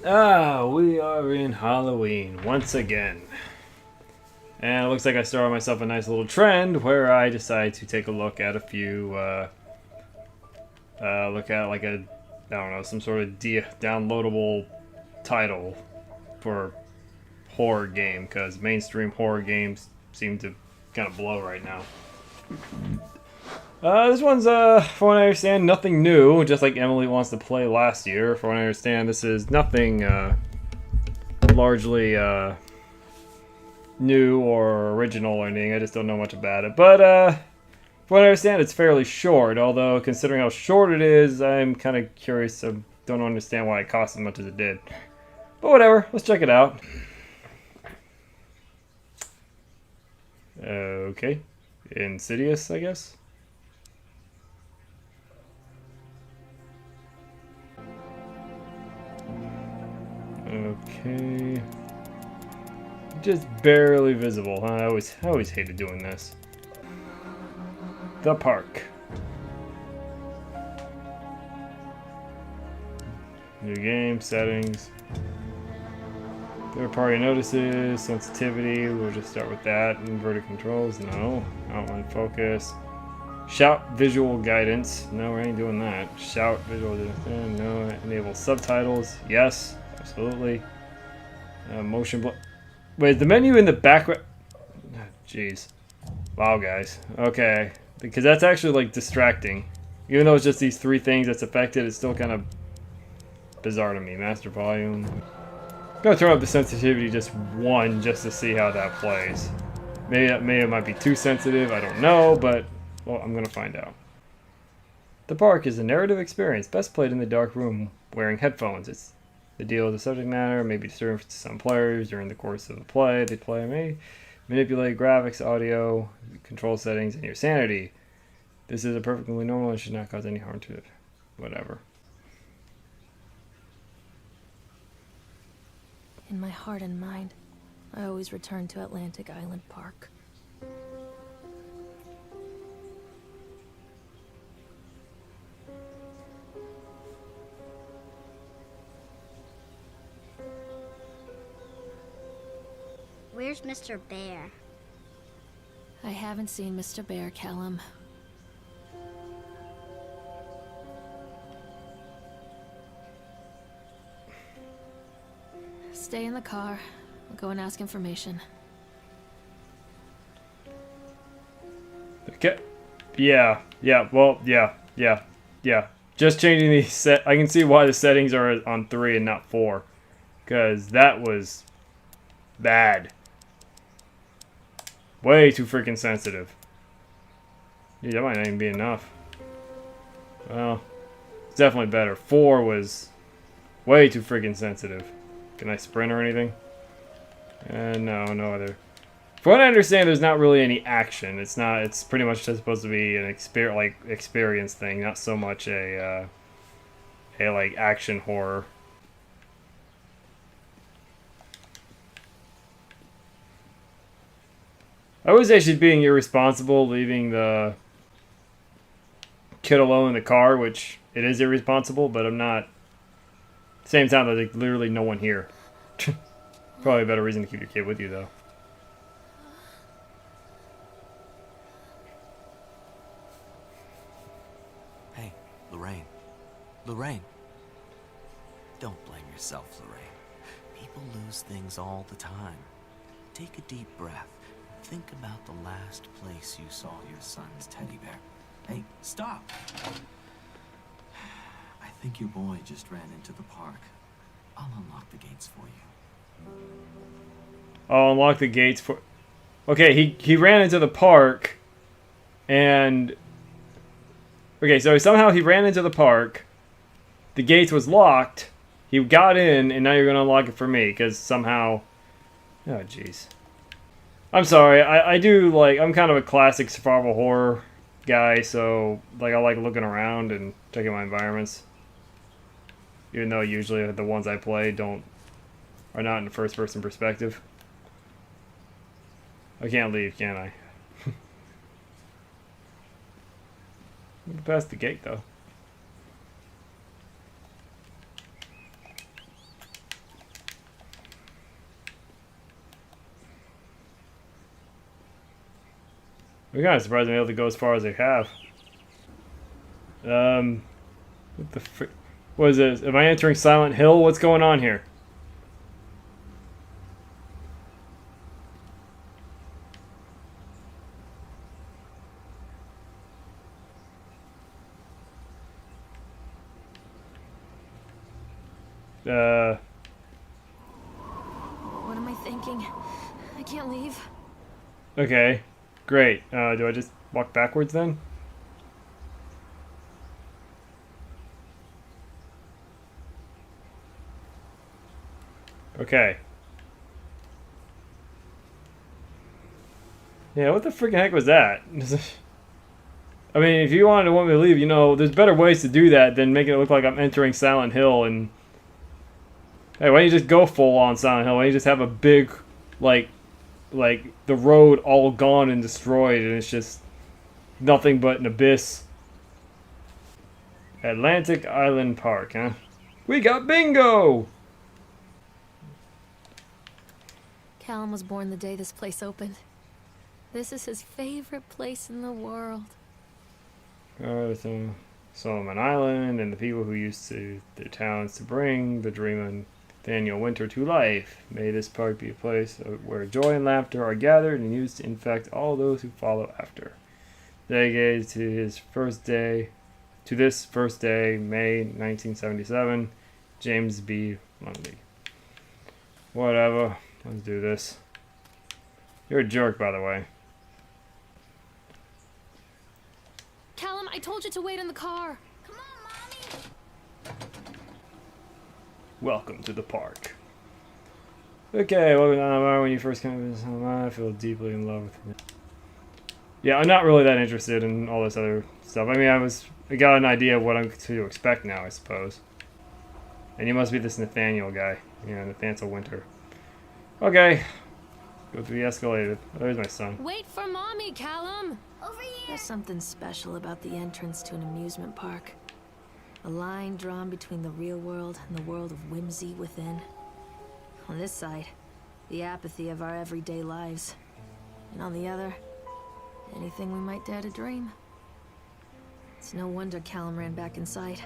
Ah, we are in Halloween once again. And it looks like I started myself a nice little trend where I decide to take a look at a few, look at like a, I don't know, some sort of downloadable title for horror game, because mainstream horror games seem to kind of blow right now. This one's, from what I understand, nothing new, just like Emily wants to play last year. From what I understand, this is nothing, largely, new or original or anything. I just don't know much about it. But, from what I understand, it's fairly short, although considering how short it is, I'm kind of curious. I don't understand why it cost as much as it did. But whatever, let's check it out. Okay. Insidious, I guess? Okay. Just barely visible, huh? I always hated doing this. The park. New game, settings. Third party notices, sensitivity, we'll just start with that. Inverted controls, no. Outline focus. Shout visual guidance, no, we ain't doing that. Shout visual, no. Enable subtitles, yes, absolutely. Motion blur. Wait, the menu in the background. Jeez. Wow, guys. Okay. Because that's actually, like, distracting. Even though it's just these three things that's affected, it's still kind of bizarre to me. Master volume. I'm gonna turn up the sensitivity just one just to see how that plays. Maybe it might be too sensitive, I don't know, but, well, I'm gonna find out. The park is a narrative experience best played in the dark room wearing headphones. It's the deal with the subject matter may be disturbing to some players during the course of the play. The player may manipulate graphics, audio, control settings, and your sanity. This is a perfectly normal and should not cause any harm to it. Whatever. In my heart and mind, I always return to Atlantic Island Park. Where's Mr. Bear? I haven't seen Mr. Bear, Callum. Stay in the car. I'll go and ask information. Okay. Yeah. Well, yeah. Just changing the set. I can see why the settings are on 3 and not 4. Because that was bad. Way too freaking sensitive. Yeah, that might not even be enough. Well, it's definitely better. 4 was way too freaking sensitive. Can I sprint or anything? No other. From what I understand, there's not really any action. It's not. It's pretty much just supposed to be an experience thing, not so much a like action horror. I was actually being irresponsible leaving the kid alone in the car, which it is irresponsible, but I'm not. Same time, there's like literally no one here. Probably a better reason to keep your kid with you, though. Hey, Lorraine. Lorraine. Don't blame yourself, Lorraine. People lose things all the time. Take a deep breath. Think about the last place you saw your son's teddy bear. Hey, stop! I think your boy just ran into the park. I'll unlock the gates for you. I'll unlock the gates for... Okay, he ran into the park, and... Okay, so somehow he ran into the park, the gates was locked, he got in, and now you're going to unlock it for me, because somehow... Oh, jeez. I'm sorry, I do, like, I'm kind of a classic survival horror guy, so, like, I like looking around and checking my environments. Even though usually the ones I play are not in the first-person perspective. I can't leave, can I? Past the gate, though. I'm kind of surprised I'm able to go as far as I have. What the frick? What is this? Am I entering Silent Hill? What's going on here? What am I thinking? I can't leave. Okay. Great. Do I just walk backwards then? Okay. Yeah, what the freaking heck was that? I mean, if you wanted to want me to leave, you know, there's better ways to do that than making it look like I'm entering Silent Hill and... Hey, why don't you just go full on Silent Hill? Why don't you just have a big, like the road all gone and destroyed and it's just nothing but an abyss. Atlantic Island Park, huh? We got bingo! Callum was born the day this place opened. This is his favorite place in the world. Solomon Island and the people who used to their talents to bring the dream of Nathaniel Winter to life. May this park be a place where joy and laughter are gathered and used to infect all those who follow after. Dedicated to this first day, May 1977, James B. Lundy. Whatever. Let's do this. You're a jerk, by the way. Callum, I told you to wait in the car. Come on, Mommy. Welcome to the park. Okay, welcome to Anamar. When you first come to this Anamar, I feel deeply in love with you. Yeah, I'm not really that interested in all this other stuff. I mean, I got an idea of what I'm to expect now, I suppose. And you must be this Nathaniel guy. Yeah, Nathaniel Winter. Okay. Go through the escalator. Oh, there's my son. Wait for Mommy, Callum! Over here. There's something special about the entrance to an amusement park. A line drawn between the real world and the world of whimsy within. On this side, the apathy of our everyday lives. And on the other, anything we might dare to dream. It's no wonder Callum ran back inside.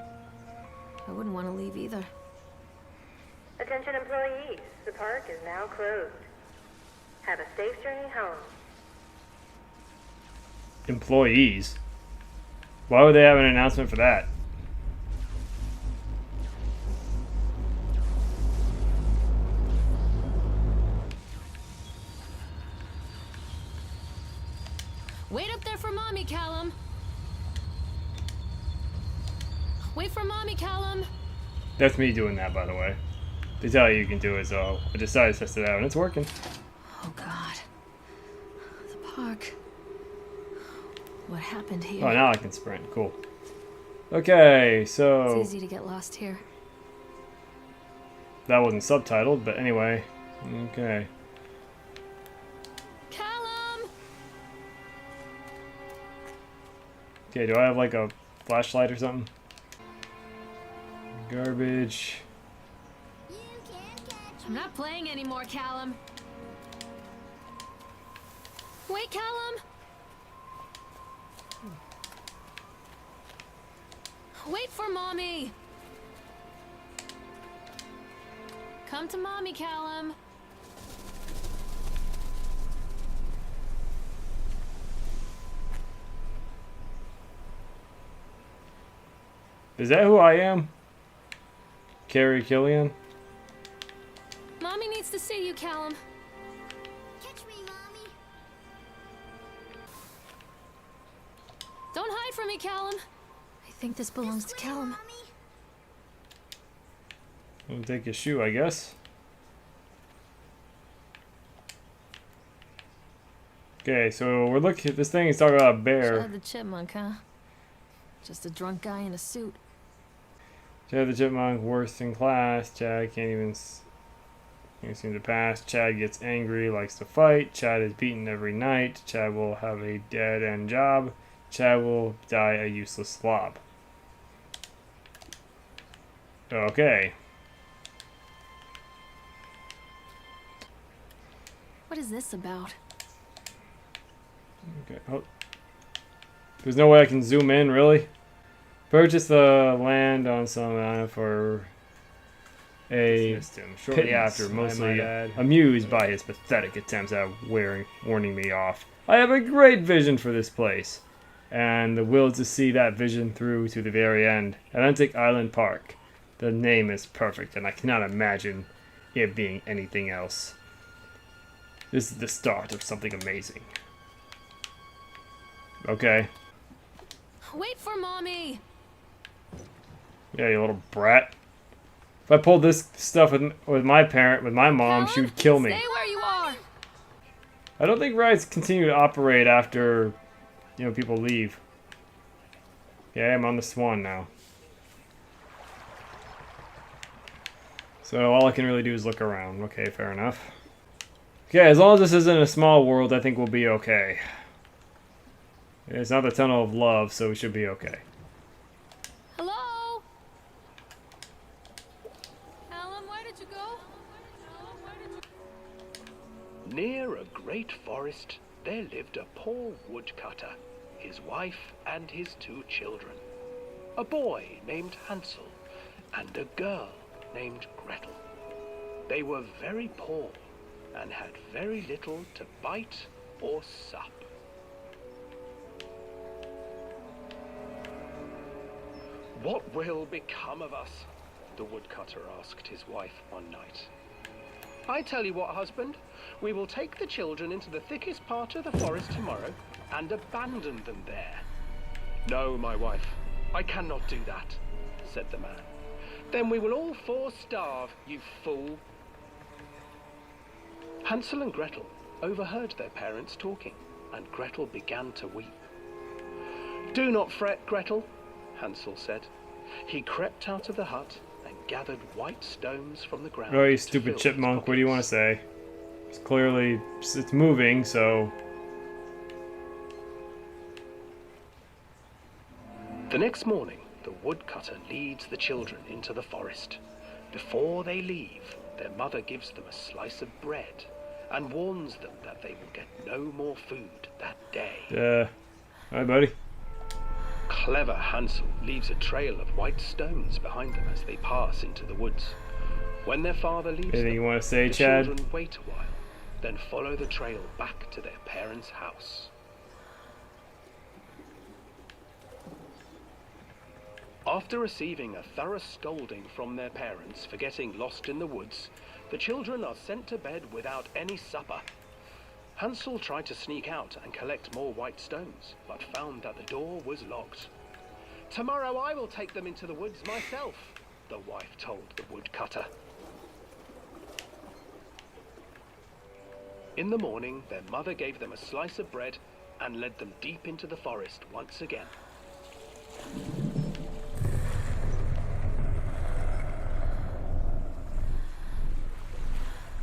I wouldn't want to leave either. Attention employees, the park is now closed. Have a safe journey home. Employees? Why would they have an announcement for that? Wait up there for Mommy, Callum! Wait for Mommy, Callum! That's me doing that, by the way. They tell you can do it, so I decided to test it out, and it's working. Oh God. The park. What happened here? Oh, now I can sprint. Cool. Okay, so... It's easy to get lost here. That wasn't subtitled, but anyway. Okay. Callum! Okay, do I have like a flashlight or something? Garbage. You can't catch I'm not playing anymore, Callum. Wait, Callum! Wait for Mommy! Come to Mommy, Callum. Is that who I am? Carrie Killian? Mommy needs to see you, Callum. Catch me, Mommy. Don't hide from me, Callum. I think this belongs to This way, Callum. Mommy. I'll take his shoe, I guess. Okay, so we're looking at this thing. It's talking about a bear. Chad the Chipmunk, huh? Just a drunk guy in a suit. Chad the Chipmunk, worst in class. Chad can't seem to pass. Chad gets angry, likes to fight. Chad is beaten every night. Chad will have a dead-end job. Chad will die a useless slob. Okay. What is this about? Okay. Oh, There's no way I can zoom in, really? Purchase the land on some island for a Dismissed him shortly pittance, after, mostly I might add. amused by his pathetic attempts at warning me off. I have a great vision for this place, and the will to see that vision through to the very end. Atlantic Island Park. The name is perfect, and I cannot imagine it being anything else. This is the start of something amazing. Okay. Wait for mommy! Yeah, you little brat. If I pulled this stuff with my mom, she would kill me. Stay where you are! I don't think rides continue to operate after, people leave. Okay, I'm on the Swan now. So all I can really do is look around. Okay, fair enough. Okay, as long as this isn't a small world, I think we'll be okay. It's not the Tunnel of Love, so we should be okay. Hello? Alan, where did you go? Near a great forest, there lived a poor woodcutter, his wife and his 2 children. A boy named Hansel and a girl named Gretel. They were very poor and had very little to bite or sup. "What will become of us?" the woodcutter asked his wife one night. "I tell you what, husband, we will take the children into the thickest part of the forest tomorrow and abandon them there." "No, my wife, I cannot do that," said the man. "Then we will all 4 starve, you fool." Hansel and Gretel overheard their parents talking, and Gretel began to weep. "Do not fret, Gretel," Hansel said. He crept out of the hut and gathered white stones from the ground. Oh, you to fill stupid his chipmunk, what do you want to pockets. say? It's clearly, it's moving, so... The next morning, the woodcutter leads the children into the forest. Before they leave, their mother gives them a slice of bread and warns them that they will get no more food that day. Hi, buddy. Clever Hansel leaves a trail of white stones behind them as they pass into the woods. When their father leaves Anything them, you want to say, the Chad? children wait a while, then follow the trail back to their parents' house. After receiving a thorough scolding from their parents for getting lost in the woods, the children are sent to bed without any supper. Hansel tried to sneak out and collect more white stones, but found that the door was locked. "Tomorrow I will take them into the woods myself," the wife told the woodcutter. In the morning, their mother gave them a slice of bread and led them deep into the forest once again.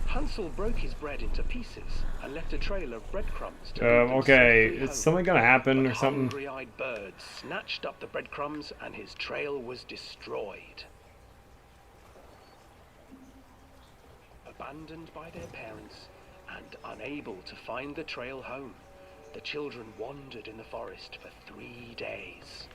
Hansel broke his bread into pieces and left a trail of breadcrumbs to lead them Okay, safely is home. something gonna happen But or something? hungry-eyed birds snatched up the breadcrumbs and his trail was destroyed. Abandoned by their parents and unable to find the trail home, the children wandered in the forest for 3 days.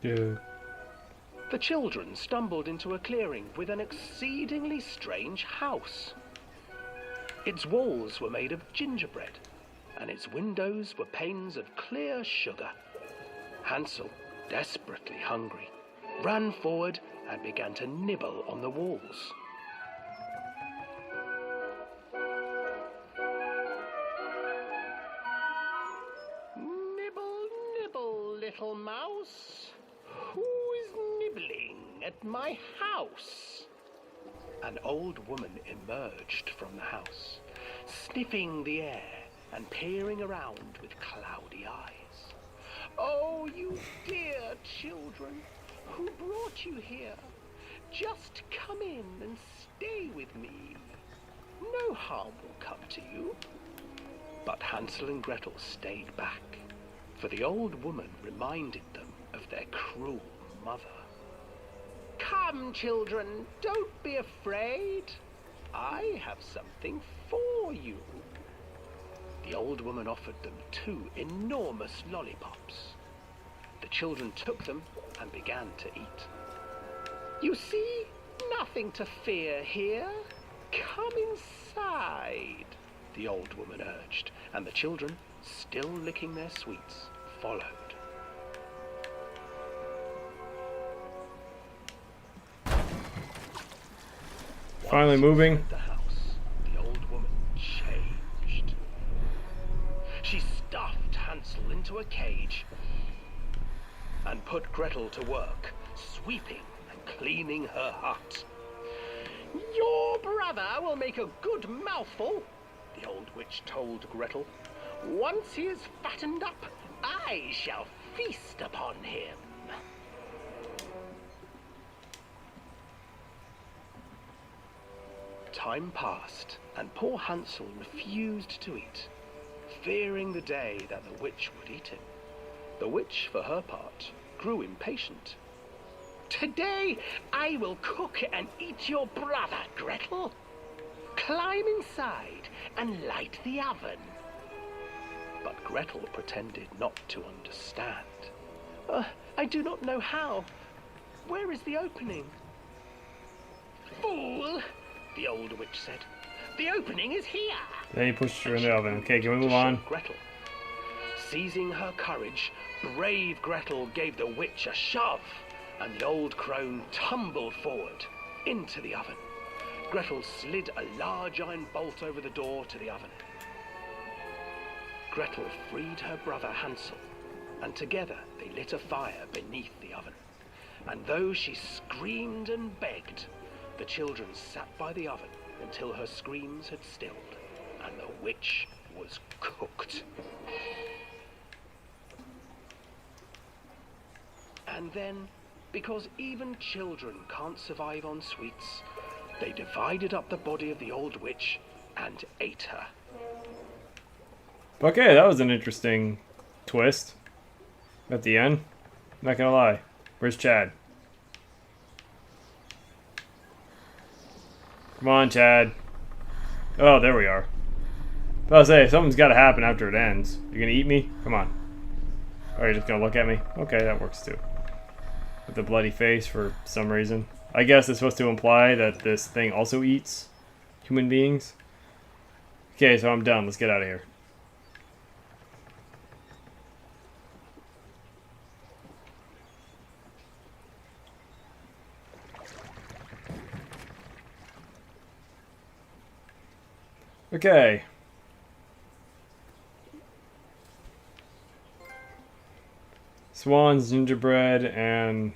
Yeah. The children stumbled into a clearing with an exceedingly strange house. Its walls were made of gingerbread, and its windows were panes of clear sugar. Hansel, desperately hungry, ran forward and began to nibble on the walls. "Nibble, nibble, little mouse. Who is nibbling at my house?" An old woman emerged from the house, sniffing the air and peering around with cloudy eyes. "Oh, you dear children, who brought you here? Just come in and stay with me. No harm will come to you." But Hansel and Gretel stayed back, for the old woman reminded them of their cruel mother. Come, children, don't be afraid. I have something for you. The old woman offered them 2 enormous lollipops. The children took them and began to eat. You see, nothing to fear here. Come inside, the old woman urged, and the children, still licking their sweets, followed. Finally moving. Inside the house, the old woman changed. She stuffed Hansel into a cage and put Gretel to work, sweeping and cleaning her hut. Your brother will make a good mouthful, the old witch told Gretel. Once he is fattened up, I shall feast upon him. Time passed, and poor Hansel refused to eat, fearing the day that the witch would eat him. The witch, for her part, grew impatient. Today I will cook and eat your brother, Gretel. Climb inside and light the oven. But Gretel pretended not to understand. I do not know how. Where is the opening? Fool! The old witch said. The opening is here. Then you pushed her in the oven. Okay, can we move on? Gretel. Seizing her courage, brave Gretel gave the witch a shove, and the old crone tumbled forward into the oven. Gretel slid a large iron bolt over the door to the oven. Gretel freed her brother Hansel, and together they lit a fire beneath the oven. And though she screamed and begged, the children sat by the oven until her screams had stilled, and the witch was cooked. And then, because even children can't survive on sweets, they divided up the body of the old witch and ate her. Okay, that was an interesting twist at the end. Not gonna lie. Where's Chad? Come on, Chad. Oh, there we are. But I'll say, something's gotta happen after it ends. You're gonna eat me? Come on. Or you're just gonna look at me? Okay, that works too. With the bloody face for some reason. I guess it's supposed to imply that this thing also eats human beings. Okay, so I'm done. Let's get out of here. Okay. Swans, gingerbread, and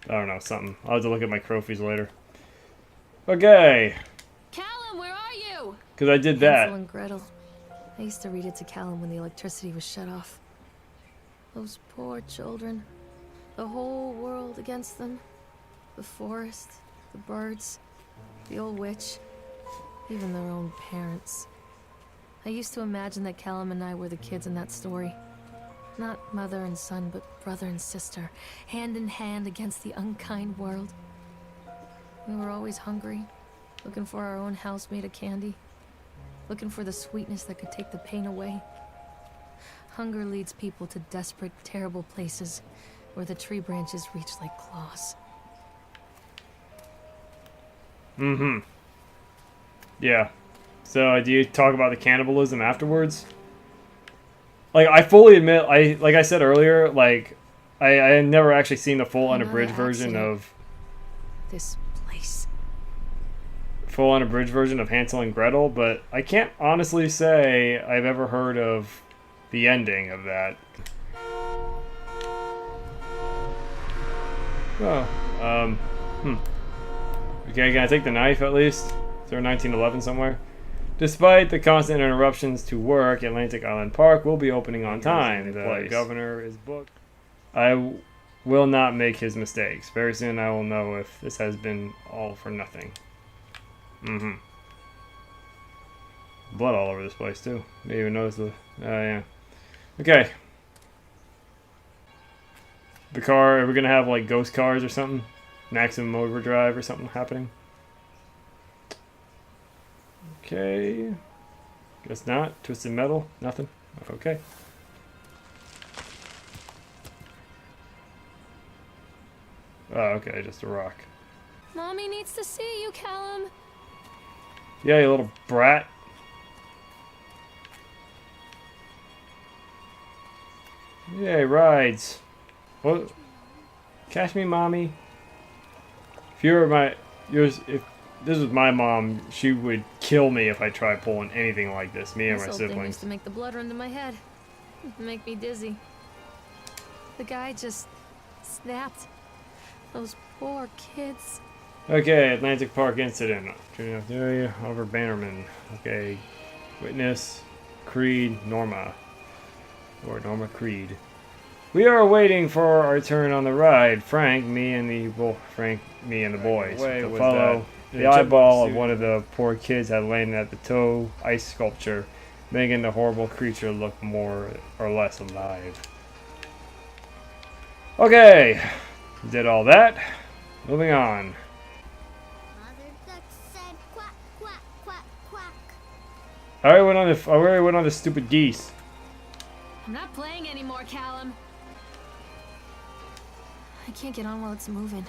I don't know, something. I'll have to look at my trophies later. Okay. Callum, where are you? Because I did that. Hansel and Gretel. I used to read it to Callum when the electricity was shut off. Those poor children. The whole world against them. The forest, the birds, the old witch, even their own parents. I used to imagine that Callum and I were the kids in that story. Not mother and son, but brother and sister, hand in hand against the unkind world. We were always hungry, looking for our own house made of candy, looking for the sweetness that could take the pain away. Hunger leads people to desperate, terrible places where the tree branches reach like claws. Mm-hmm. Yeah. So, do you talk about the cannibalism afterwards? Like, I fully admit, like I said earlier, like, I had never actually seen the full unabridged version of... This place. Full unabridged version of Hansel and Gretel, but I can't honestly say I've ever heard of the ending of that. Oh, Okay, can I take the knife at least? Is there a 1911 somewhere? Despite the constant interruptions to work, Atlantic Island Park will be opening on time. The governor is booked. I will not make his mistakes. Very soon I will know if this has been all for nothing. Mm-hmm. Blood all over this place too. Didn't even notice the... Oh, yeah. Okay. The car, are we gonna have like ghost cars or something? Maximum overdrive or something happening? Okay. Guess not. Twisted metal? Nothing? Okay. Oh, okay, just a rock. Mommy needs to see you, Callum. Yeah, you little brat. Yay, rides. What? Catch me, mommy. If this was my mom, she would kill me if I tried pulling anything like this. Me and This my old thing used siblings. to make the blood run to my head. Make me dizzy. The guy just snapped. Those poor kids. Okay, Atlantic Park incident. Turning off the area over Bannerman. Okay, witness Creed Norma, or Norma Creed. We are waiting for our turn on the ride. Frank, me and the boys. To follow the eyeball of one of the poor kids had landed at the toe ice sculpture, making the horrible creature look more or less alive. Okay, did all that. Moving on. Mother duck said quack, quack, quack, quack. I already went on the stupid geese. I'm not playing anymore, Callum. I can't get on while it's moving.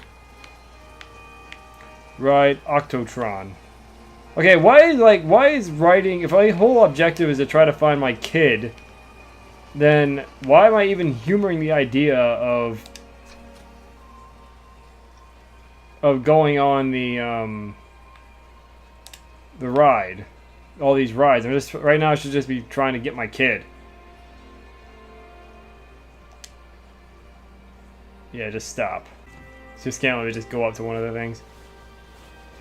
Right, Octotron. Okay, why is writing, if my whole objective is to try to find my kid, then why am I even humoring the idea of going on the ride, all these rides? I'm just right now I should just be trying to get my kid. Yeah, just stop. Just can't let me just go up to one of the things.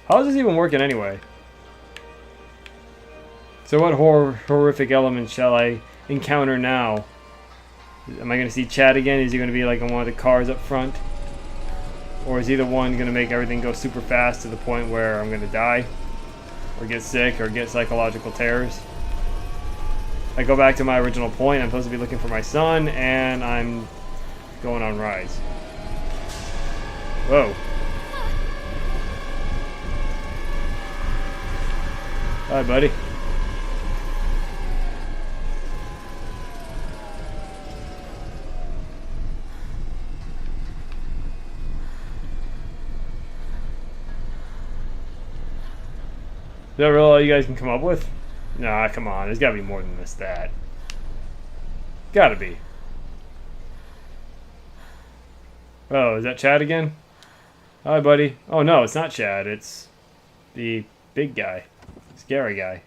How is this even working anyway? So what horrific elements shall I encounter now? Am I going to see Chad again? Is he going to be like on one of the cars up front? Or is either one going to make everything go super fast to the point where I'm going to die? Or get sick or get psychological terrors? I go back to my original point. I'm supposed to be looking for my son and I'm going on rides. Whoa. Hi, buddy. Is that really all you guys can come up with? Nah, come on. There's gotta be more than this, that. Gotta be. Oh, is that Chad again? Hi, buddy. Oh, no, it's not Chad. It's the big guy. Scary guy.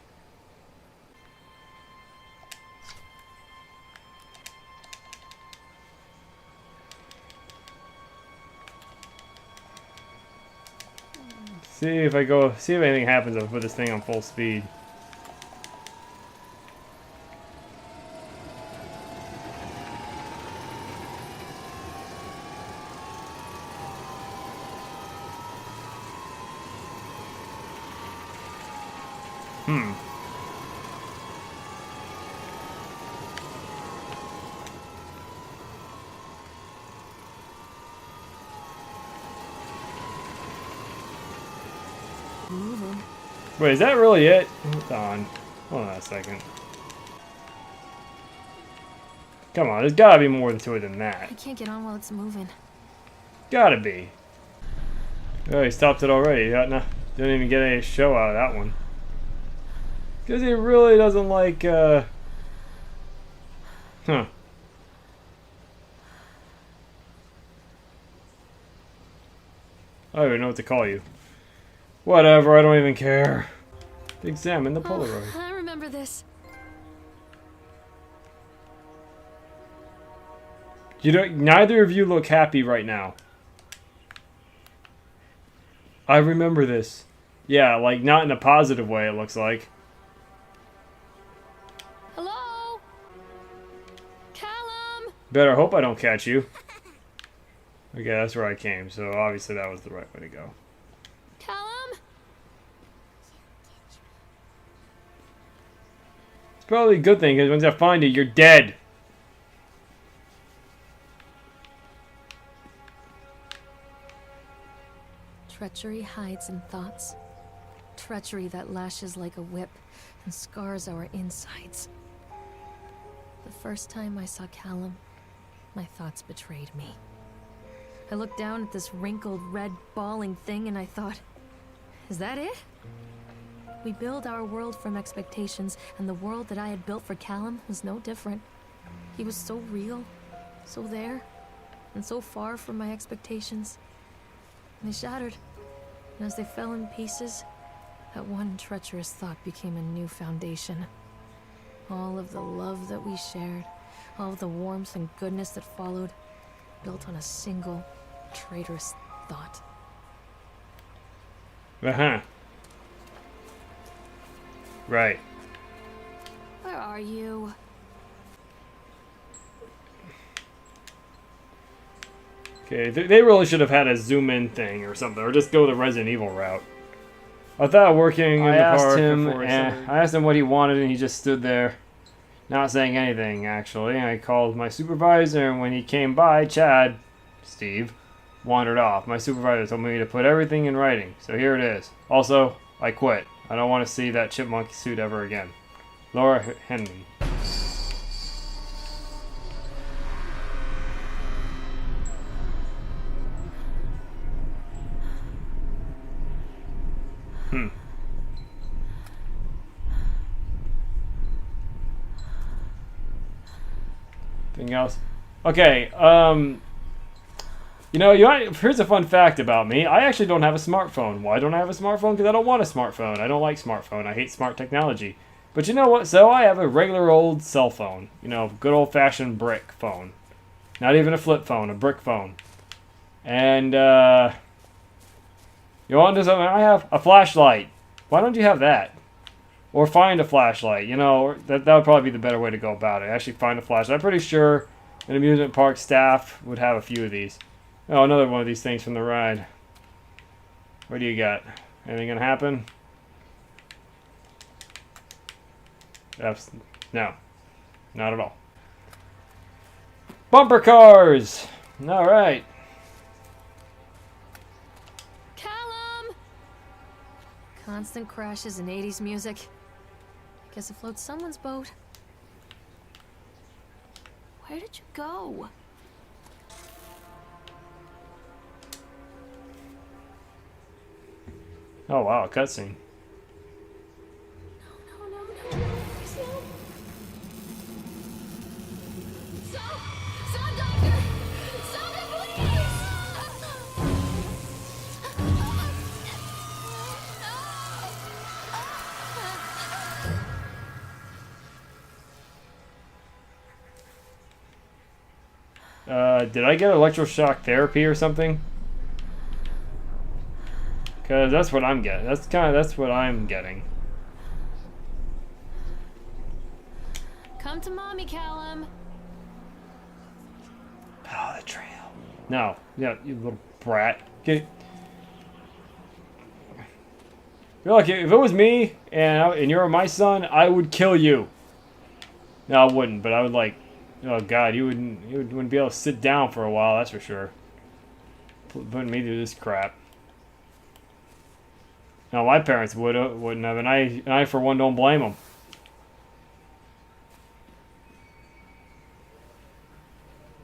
See if anything happens if I put this thing on full speed. Moving. Wait, is that really it? Hold on. Hold on a second. Come on, there's gotta be more to it than that. I can't get on while it's moving. Gotta be. Oh, he stopped it already. Didn't even get any show out of that one. Because he really doesn't like, Huh. I don't even know what to call you. Whatever, I don't even care. Examine the Polaroid. Oh, I remember this. Neither of you look happy right now. I remember this. Yeah, like not in a positive way, it looks like. Hello? Callum? Better hope I don't catch you. Okay, that's where I came, so obviously that was the right way to go. Callum? It's probably a good thing, because once I find you, you're dead. treachery hides in thoughts. Treachery that lashes like a whip and scars our insides. The first time I saw Callum, my thoughts betrayed me. I looked down at this wrinkled, red, bawling thing and I thought, is that it? We build our world from expectations, and the world that I had built for Callum was no different. He was so real, so there, and so far from my expectations. And they shattered, and as they fell in pieces, that one treacherous thought became a new foundation. All of the love that we shared, all of the warmth and goodness that followed, built on a single, traitorous thought. Uh-huh. Right. Where are you? Okay, they really should have had a zoom in thing or something, or just go the Resident Evil route. I thought working in the park I asked him what he wanted, and he just stood there, not saying anything, actually. I called my supervisor, and when he came by, Steve, wandered off. My supervisor told me to put everything in writing, so here it is. Also, I quit. I don't want to see that chipmunk suit ever again. Laura Henry. Anything else? Okay, here's a fun fact about me. I actually don't have a smartphone. Why don't I have a smartphone? Because I don't want a smartphone. I don't like smartphone. I hate smart technology. But you know what? So I have a regular old cell phone. You know, good old-fashioned brick phone. Not even a flip phone, a brick phone. And, you want to do something? I have a flashlight. Why don't you have that? Or find a flashlight. You know, that would probably be the better way to go about it. Actually find a flashlight. I'm pretty sure an amusement park staff would have a few of these. Oh, another one of these things from the ride. What do you got? Anything gonna happen? No. Not at all. Bumper cars! Alright. Callum! Constant crashes and 80s music. Guess it floats someone's boat. Where did you go? Oh wow, a cutscene. No. Please no. Stop, doctor! Stop it, please! Did I get electroshock therapy or something? Because that's what I'm getting. That's what I'm getting. Come to mommy, Callum. Oh, the trail. No. Yeah, you little brat. Get. Look, if it was me and you were my son, I would kill you. No, I wouldn't, but I would like. Oh God, you wouldn't be able to sit down for a while. That's for sure. Putting me through this crap. No, my parents wouldn't have, and I for one don't blame them.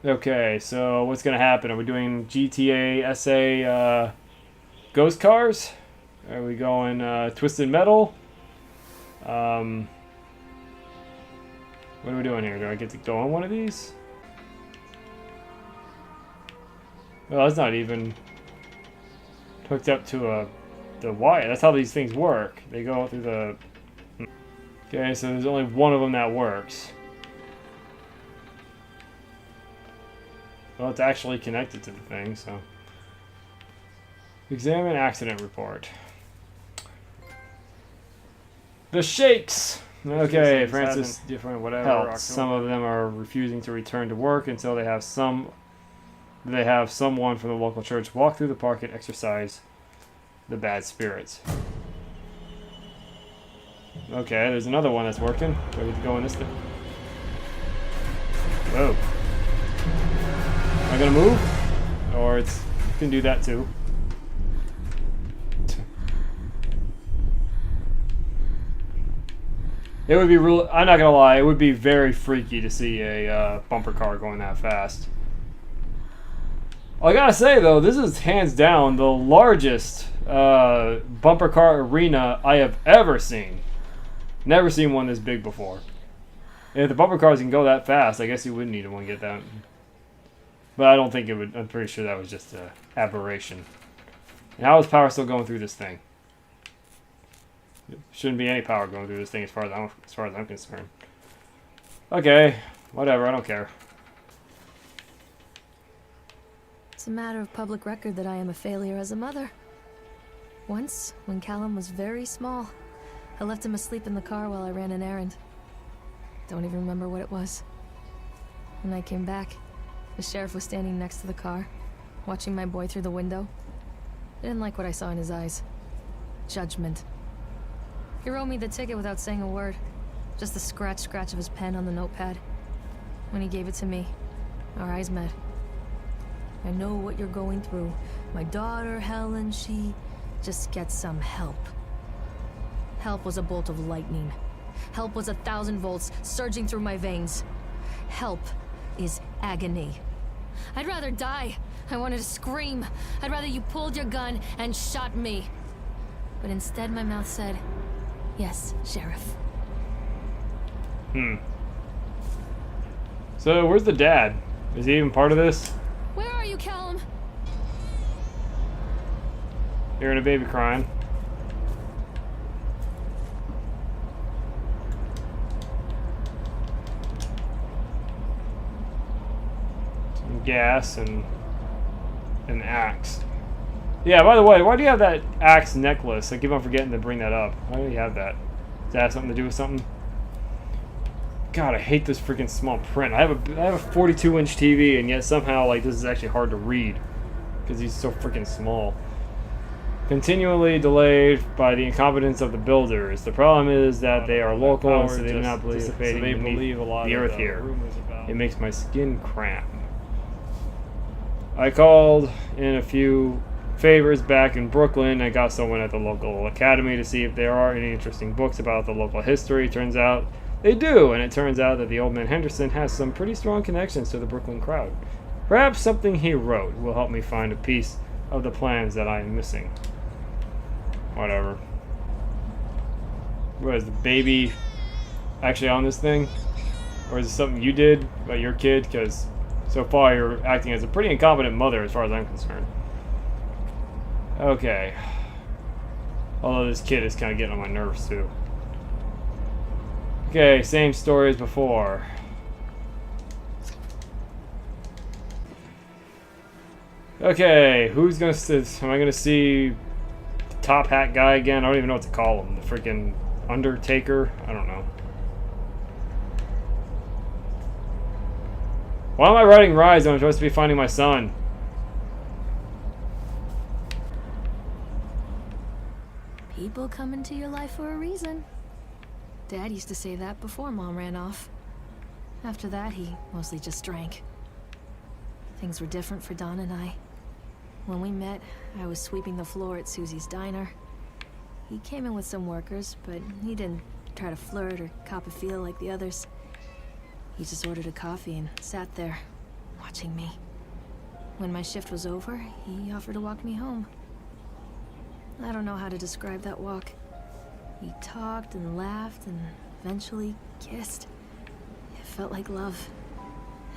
Okay, so what's gonna happen? Are we doing GTA SA ghost cars? Are we going Twisted Metal? What are we doing here? Do I get to go on one of these? Well, it's not even hooked up to the wire. That's how these things work. They go through the... Okay, so there's only one of them that works. Well, it's actually connected to the thing, so... Examine accident report. The shakes! Okay, Francis, different, whatever. Some of them are refusing to return to work until they have someone from the local church walk through the park and exorcise the bad spirits. Okay, there's another one that's working. Do I get to go in this thing? Whoa. Am I gonna move? Or you can do that too. It would be real. I'm not gonna lie. It would be very freaky to see a bumper car going that fast. I gotta say though, this is hands down the largest bumper car arena I have ever seen. Never seen one this big before. And if the bumper cars can go that fast, I guess you would need one to get that. But I don't think it would. I'm pretty sure that was just an aberration. And how is power still going through this thing? Shouldn't be any power going through this thing as far as I'm concerned. Okay, whatever. I don't care. It's a matter of public record that I am a failure as a mother. Once, when Callum was very small, I left him asleep in the car while I ran an errand. Don't even remember what it was. When I came back, the sheriff was standing next to the car, watching my boy through the window. I didn't like what I saw in his eyes. Judgment. He wrote me the ticket without saying a word. Just the scratch of his pen on the notepad. When he gave it to me, our eyes met. I know what you're going through. My daughter, Helen, she just gets some help. Help was a bolt of lightning. Help was 1,000 volts surging through my veins. Help is agony. I'd rather die. I wanted to scream. I'd rather you pulled your gun and shot me. But instead my mouth said, "Yes, Sheriff." So, where's the dad? Is he even part of this? Where are you, Callum? Hearing a baby crying. Some gas and an axe. Yeah, by the way, why do you have that axe necklace? I keep on forgetting to bring that up. Why do you have that? Does that have something to do with something? God, I hate this freaking small print. I have a 42-inch TV, and yet somehow like this is actually hard to read because he's so freaking small. Continually delayed by the incompetence of the builders. The problem is that they are local, and so they do not participate beneath the earth here. It makes my skin cramp. I called in a few favors back in Brooklyn. I got someone at the local academy to see if there are any interesting books about the local history. Turns out they do, and it turns out that the old man Henderson has some pretty strong connections to the Brooklyn crowd. Perhaps something he wrote will help me find a piece of the plans that I am missing. Whatever. What is the baby actually on this thing? Or is it something you did about your kid? Because so far you're acting as a pretty incompetent mother as far as I'm concerned. Okay. Although this kid is kind of getting on my nerves too. Okay, same story as before. Okay, who's gonna am I gonna see the top hat guy again? I don't even know what to call him. The freaking Undertaker? I don't know. Why am I writing Rise when I'm supposed to be finding my son? People come into your life for a reason. Dad used to say that before Mom ran off. After that, he mostly just drank. Things were different for Don and I. When we met, I was sweeping the floor at Susie's diner. He came in with some workers, but he didn't try to flirt or cop a feel like the others. He just ordered a coffee and sat there, watching me. When my shift was over, he offered to walk me home. I don't know how to describe that walk. We talked and laughed and eventually kissed. It felt like love.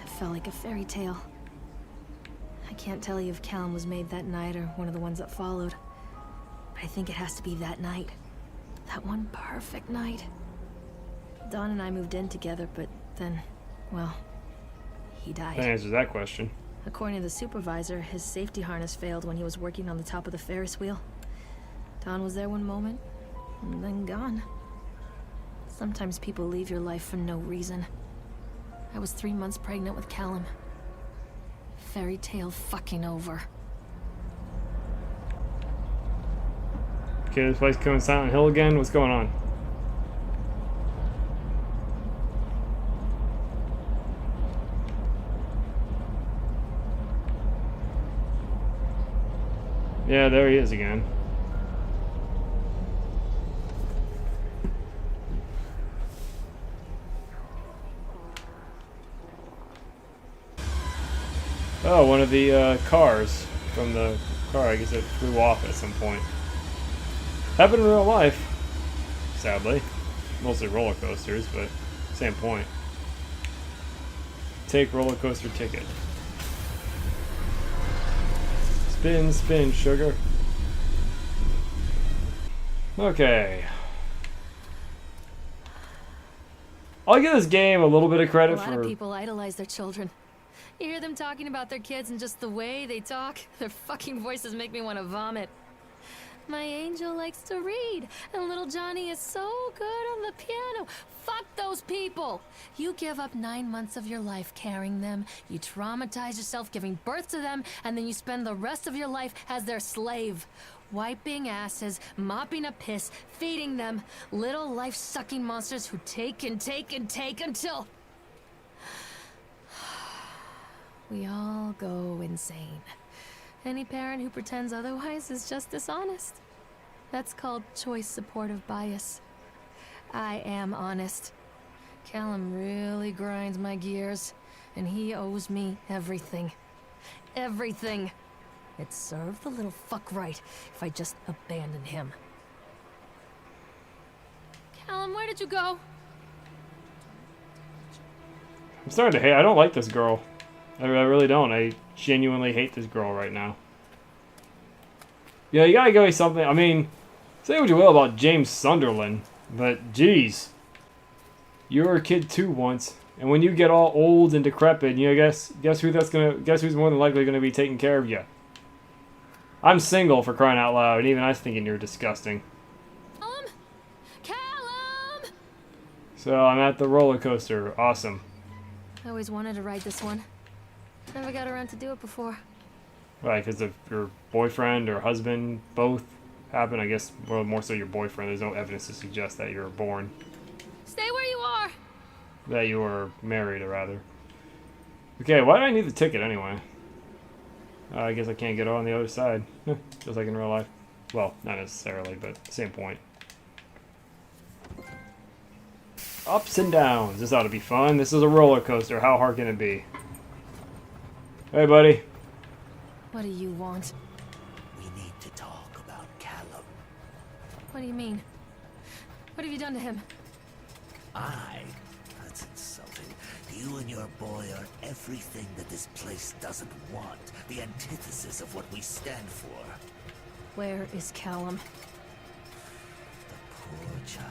It felt like a fairy tale. I can't tell you if Callum was made that night or one of the ones that followed. But I think it has to be that night. That one perfect night. Dawn and I moved in together, but then, well, he died. That answers that question. According to the supervisor, his safety harness failed when he was working on the top of the Ferris wheel. Dawn was there one moment, and then gone. Sometimes people leave your life for no reason. I was 3 months pregnant with Callum. Fairy tale fucking over. Okay, this place going Silent Hill again? What's going on? Yeah, there he is again. Oh, one of the cars from the car. I guess it flew off at some point. Happened in real life, sadly. Mostly roller coasters, but same point. Take roller coaster ticket. Spin, spin, sugar. Okay. I'll give this game a little bit of A credit lot for... of people idolize their children. You hear them talking about their kids and just the way they talk, their fucking voices make me want to vomit. My angel likes to read, and little Johnny is so good on the piano. Fuck those people! You give up 9 months of your life carrying them, you traumatize yourself giving birth to them, and then you spend the rest of your life as their slave. Wiping asses, mopping up piss, feeding them. Little life-sucking monsters who take and take and take until... we all go insane. Any parent who pretends otherwise is just dishonest. That's called choice supportive bias. I am honest. Callum really grinds my gears, and he owes me everything. Everything. It'd serve the little fuck right if I just abandoned him. Callum, where did you go? I'm starting to hate... I don't like this girl. I really don't. I genuinely hate this girl right now. Yeah, you gotta give me something. I mean, say what you will about James Sunderland, but geez, you were a kid too once, and when you get all old and decrepit, you know, guess who's more than likely gonna be taking care of you? I'm single, for crying out loud, and even I was thinking you're disgusting. Callum! So I'm at the roller coaster. Awesome. I always wanted to ride this one. Never got around to do it before. Why? Because of your boyfriend or husband, both happen. I guess more so your boyfriend. There's no evidence to suggest that you were born. Stay where you are! That you were married, or rather. Okay, why do I need the ticket anyway? I guess I can't get on the other side. Just like in real life. Well, not necessarily, but same point. Ups and downs. This ought to be fun. This is a roller coaster. How hard can it be? Hey, buddy. What do you want? We need to talk about Callum. What do you mean? What have you done to him? That's insulting. You and your boy are everything that this place doesn't want. The antithesis of what we stand for. Where is Callum? The poor child.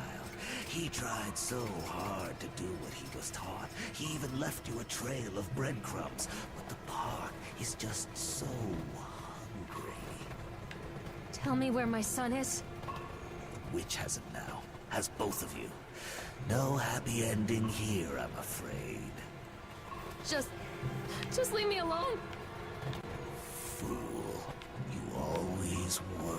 He tried so hard to do what he was taught. He even left you a trail of breadcrumbs. But the park is just so hungry. Tell me where my son is. The witch has him now. Has both of you. No happy ending here, I'm afraid. Just leave me alone. Fool. You always were.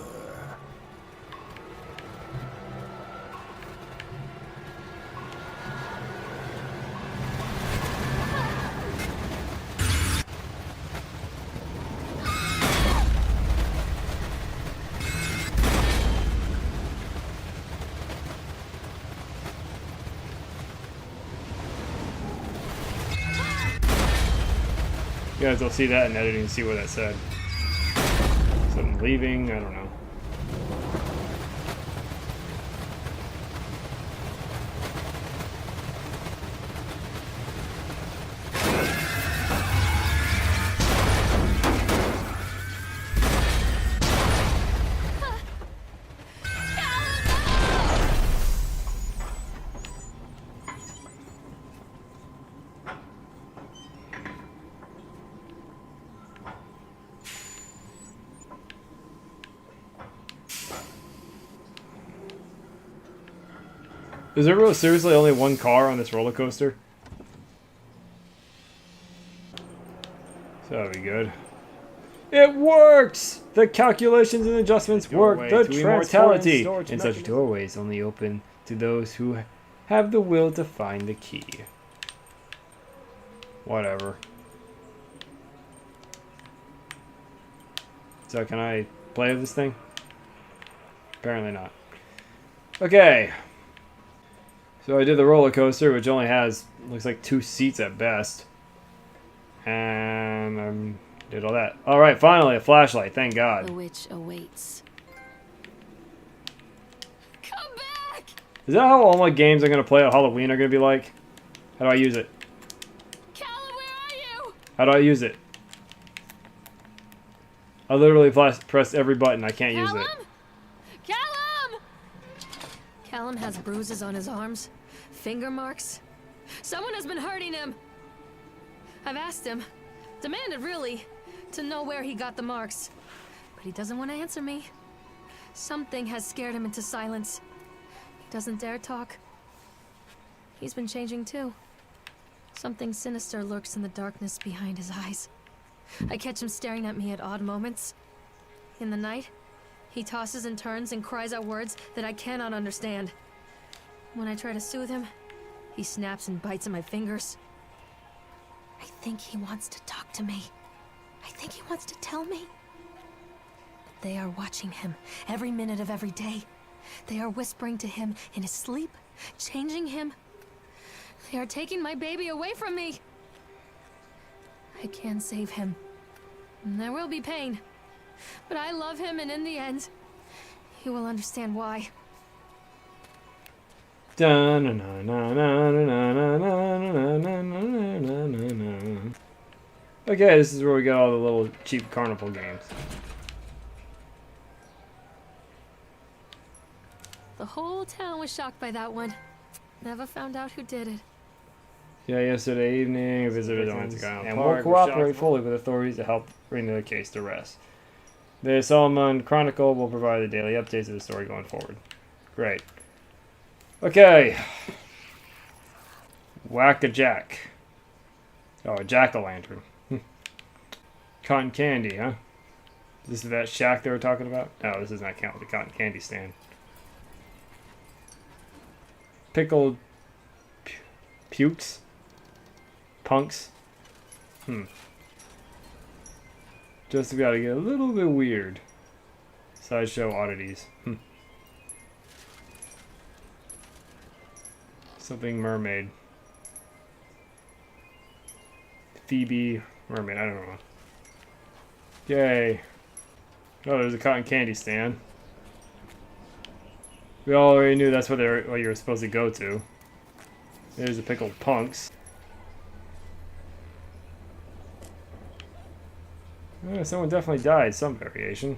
You guys will see that in editing and see what that said. Something leaving, I don't know. Is there really seriously only one car on this roller coaster? So that'll be good. It works! The calculations and adjustments work. The transportality in such doorways only open to those who have the will to find the key. Whatever. So can I play with this thing? Apparently not. Okay. So I did the roller coaster, which only has, looks like 2 seats at best. And did all that. Alright, finally, a flashlight. Thank The God. witch awaits. Come back! Is that how all my games I'm going to play at Halloween are going to be like? How do I use it? Callum, where are you? How do I use it? I literally press every button. I can't use it. Callum! Callum has bruises on his arms, finger marks. Someone has been hurting him. I've asked him, demanded really, to know where he got the marks. But he doesn't want to answer me. Something has scared him into silence. He doesn't dare talk. He's been changing too. Something sinister lurks in the darkness behind his eyes. I catch him staring at me at odd moments. In the night, he tosses and turns and cries out words that I cannot understand. When I try to soothe him, he snaps and bites at my fingers. I think he wants to talk to me. I think he wants to tell me. But they are watching him every minute of every day. They are whispering to him in his sleep, changing him. They are taking my baby away from me. I can save him. And there will be pain. But I love him, and in the end, he will understand why. Okay, this is where we got all the little cheap carnival games. The whole town was shocked by that one. Never found out who did it. Yeah, yesterday evening, a visitor went to Guy and will cooperate fully with authorities to help bring the case to rest. The Solomon Chronicle will provide the daily updates of the story going forward. Great. Okay. Whack-a-jack. Oh, a jack-o'-lantern. Cotton candy, huh? This is that shack they were talking about? No, this does not count with the cotton candy stand. Pickled pukes? Punks? Just gotta get a little bit weird. Sideshow oddities. Something mermaid. Phoebe mermaid, I don't know. Yay. Oh, there's a cotton candy stand. We already knew that's what you were supposed to go to. There's the pickled punks. Someone definitely died, some variation.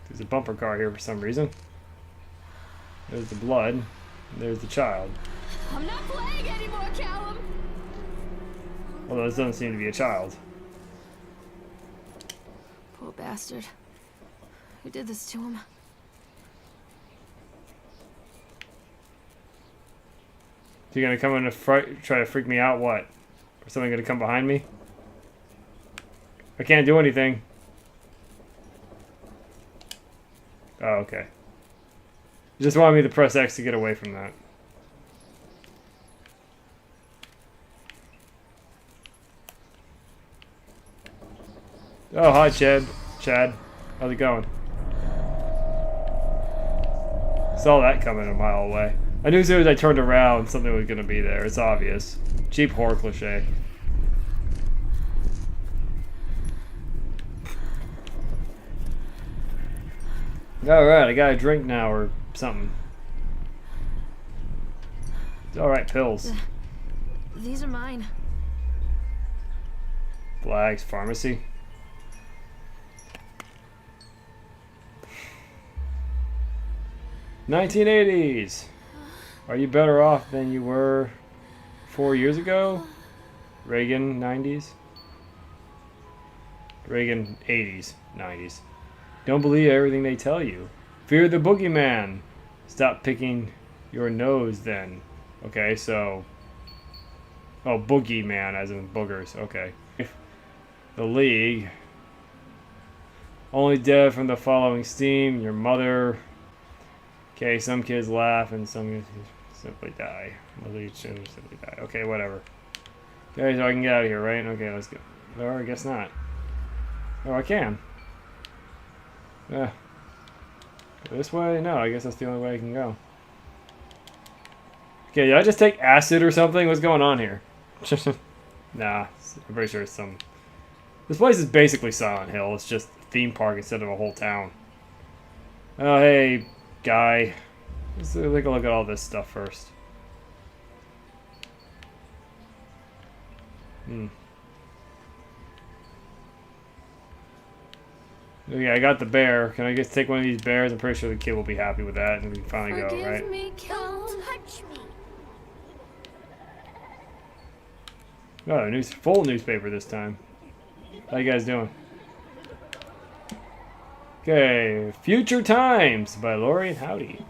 There's a bumper car here for some reason. There's the blood. There's the child. I'm not playing anymore, Callum! Although this doesn't seem to be a child. Poor bastard. Who did this to him? So you're gonna come in and try to freak me out? What? Or something gonna come behind me? I can't do anything. Oh, okay. You just wanted me to press X to get away from that. Oh, hi, Chad. Chad, how's it going? Saw that coming a mile away. I knew as soon as I turned around, something was gonna be there. It's obvious. Cheap horror cliche. Alright, I got a drink now or something. Alright, pills. These are mine. Black's Pharmacy. '80s. Are you better off than you were 4 years ago? Reagan 90s. Reagan 80s, 90s. Don't believe everything they tell you. Fear the boogeyman. Stop picking your nose then. Okay, so... Oh, boogeyman as in boogers. Okay. The League. Only dead from the following steam. Your mother. Okay, some kids laugh and some simply die. The League simply die. Okay, whatever. Okay, so I can get out of here, right? Okay, let's go. Or I guess not. Oh, I can. Yeah. Go this way? No, I guess that's the only way I can go. Okay, did I just take acid or something? What's going on here? Nah, I'm pretty sure it's some... This place is basically Silent Hill. It's just a theme park instead of a whole town. Oh, hey, guy. Let's take a look at all this stuff first. Yeah, I got the bear. Can I just take one of these bears? I'm pretty sure the kid will be happy with that, and we can finally go, right? Forgive me, Callum. Don't touch me. Oh, full newspaper this time. How you guys doing? Okay, Future Times by Lori and Howdy.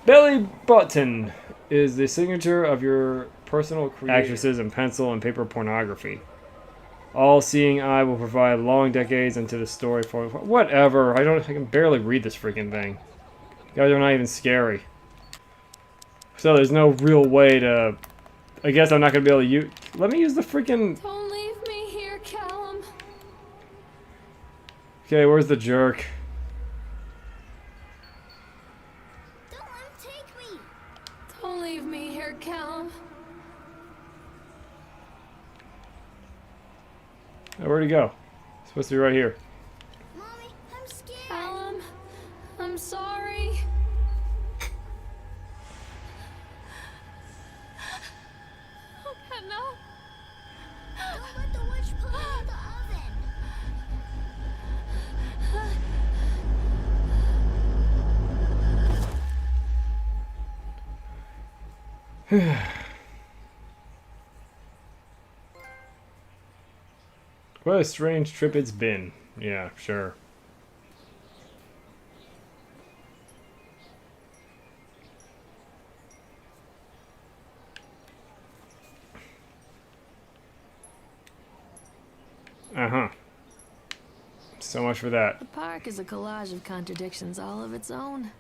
Belly button is the signature of your personal actresses in pencil and paper pornography. All-seeing eye will provide long decades into the story for whatever. I can barely read this freaking thing. You guys are not even scary. So there's no real way to. I guess I'm not gonna be able to use. Let me use the freaking. Don't leave me here, Callum. Okay, where's the jerk? Don't let him take me. Don't leave me here, Callum. Oh, where'd he go? It's supposed to be right here. Mommy, I'm scared. Callum, I'm sorry. Okay, no. Don't let the witch put me in the oven. What a strange trip it's been. Yeah, sure. Uh-huh. So much for that. The park is a collage of contradictions all of its own.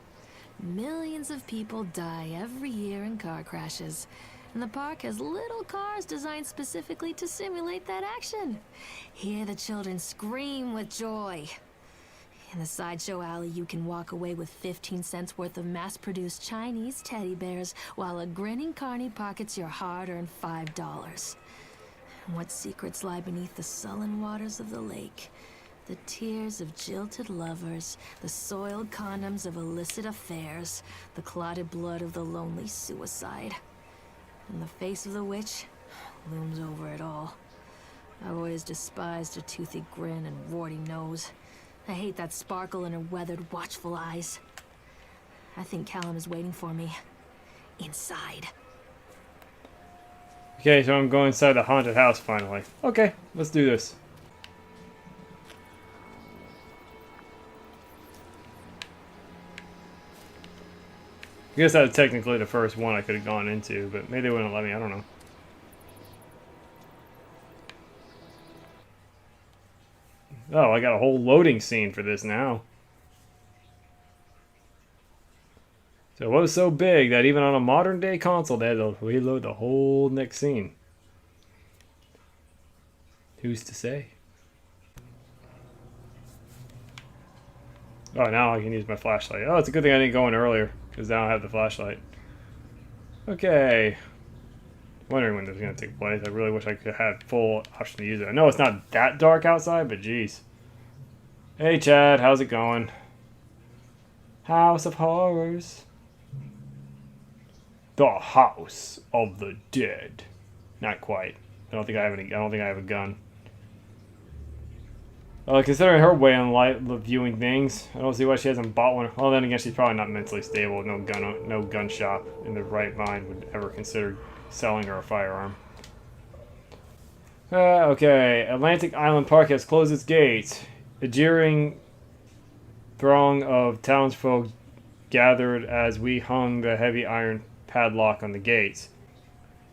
Millions of people die every year in car crashes, and the park has little cars designed specifically to simulate that action. Hear the children scream with joy. In the sideshow alley, you can walk away with 15 cents worth of mass-produced Chinese teddy bears, while a grinning carny pockets your hard-earned $5. What secrets lie beneath the sullen waters of the lake? The tears of jilted lovers, the soiled condoms of illicit affairs, the clotted blood of the lonely suicide. And the face of the witch looms over it all. I've always despised her toothy grin and warty nose. I hate that sparkle in her weathered, watchful eyes. I think Callum is waiting for me. Inside. Okay, so I'm going inside the haunted house finally. Okay, let's do this. I guess that was technically the first one I could have gone into, but maybe they wouldn't let me, I don't know. Oh, I got a whole loading scene for this now. So what was so big that even on a modern day console they had to reload the whole next scene? Who's to say? Oh, now I can use my flashlight. Oh, it's a good thing I didn't go in earlier, because now I have the flashlight. Okay. Wondering when this is going to take place. I really wish I could have full option to use it. I know it's not that dark outside, but geez. Hey, Chad. How's it going? House of Horrors. The House of the Dead. Not quite. I don't think I have a gun. Considering her way on viewing things, I don't see why she hasn't bought one. Well, then again, she's probably not mentally stable. No gun shop in the right mind would ever consider selling her a firearm. Okay, Atlantic Island Park has closed its gates. A jeering throng of townsfolk gathered as we hung the heavy iron padlock on the gates.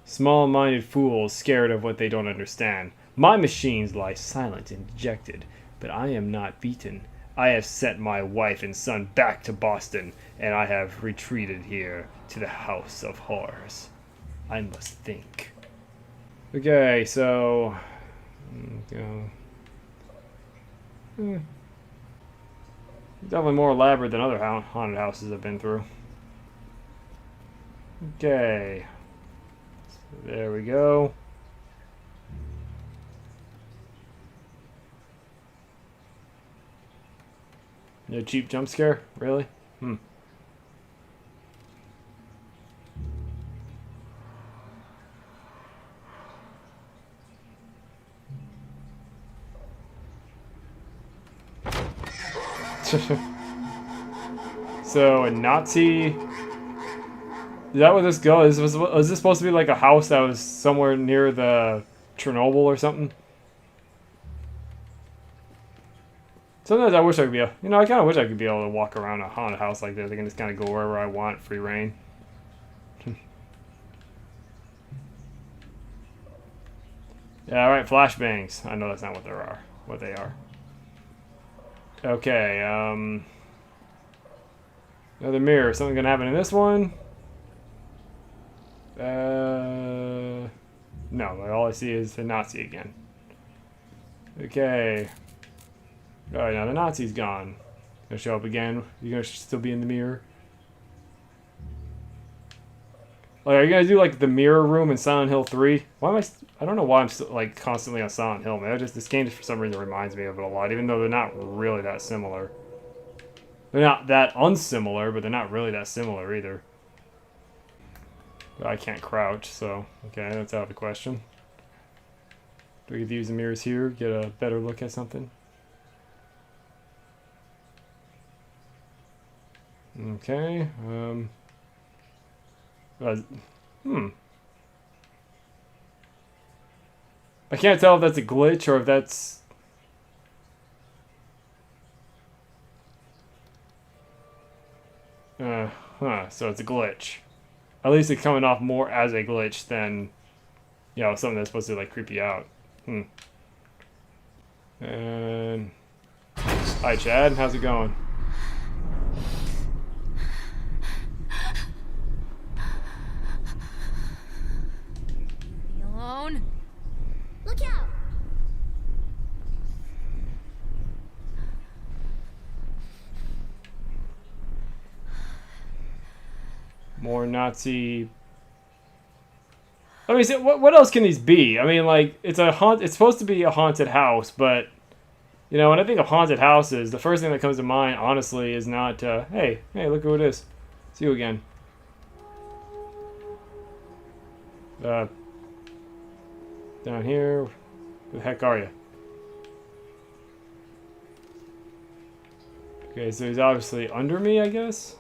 Small-minded fools scared of what they don't understand. My machines lie silent and dejected, but I am not beaten. I have sent my wife and son back to Boston, and I have retreated here to the House of Horrors. I must think. Okay, so... Definitely more elaborate than other haunted houses I've been through. Okay. So there we go. No cheap jump scare? Really? Hmm. So, a Nazi... Is that where this goes? Was this supposed to be like a house that was somewhere near the Chernobyl or something? Sometimes I wish I could be I kind of wish I could be able to walk around a haunted house like this. I can just kind of go wherever I want, free reign. Yeah, alright, flashbangs. I know that's not what they are. Okay, another mirror. Something gonna happen in this one? No, all I see is the Nazi again. Okay. Alright, now the Nazi's gone. Gonna show up again. You're gonna still be in the mirror. Like, are you gonna do like the mirror room in Silent Hill 3? Why am I don't know why I'm still like constantly on Silent Hill, man. This game just for some reason reminds me of it a lot, even though they're not really that similar. They're not that unsimilar, but they're not really that similar either. I can't crouch, so okay, that's out of the question. Do we get to use the mirrors here? Get a better look at something? Okay, I can't tell if that's a glitch or if that's... so it's a glitch. At least it's coming off more as a glitch than, something that's supposed to, like, creep you out. And... Hi, Chad. How's it going? Leave me alone. Look out! More Nazi. I mean, what else can these be? I mean, like, it's supposed to be a haunted house, but when I think of haunted houses, the first thing that comes to mind, honestly, is not, hey, look who it is. See you again. Down here. Who the heck are you? Okay, so he's obviously under me, I guess.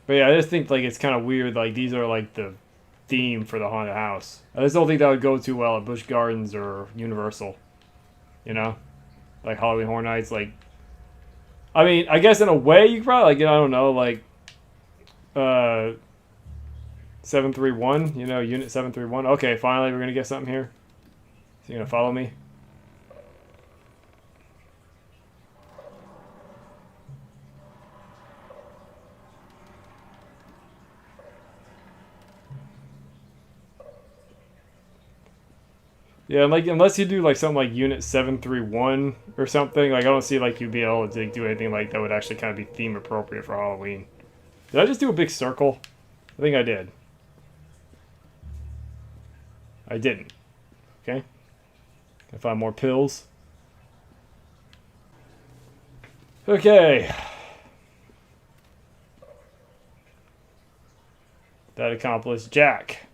But yeah, I just think like it's kind of weird. Like these are like the theme for the haunted house. I just don't think that would go too well at Busch Gardens or Universal. Like Halloween Horror Nights. Like, I mean, I guess in a way you could probably like I don't know, like 731. Unit 731. Okay, finally we're gonna get something here. So you gonna follow me? Yeah, like unless you do like something like Unit 731 or something, like I don't see like you'd be able to do anything like that would actually kind of be theme appropriate for Halloween. Did I just do a big circle? I think I did. I didn't. Okay. Can I find more pills? Okay. That accomplished Jack.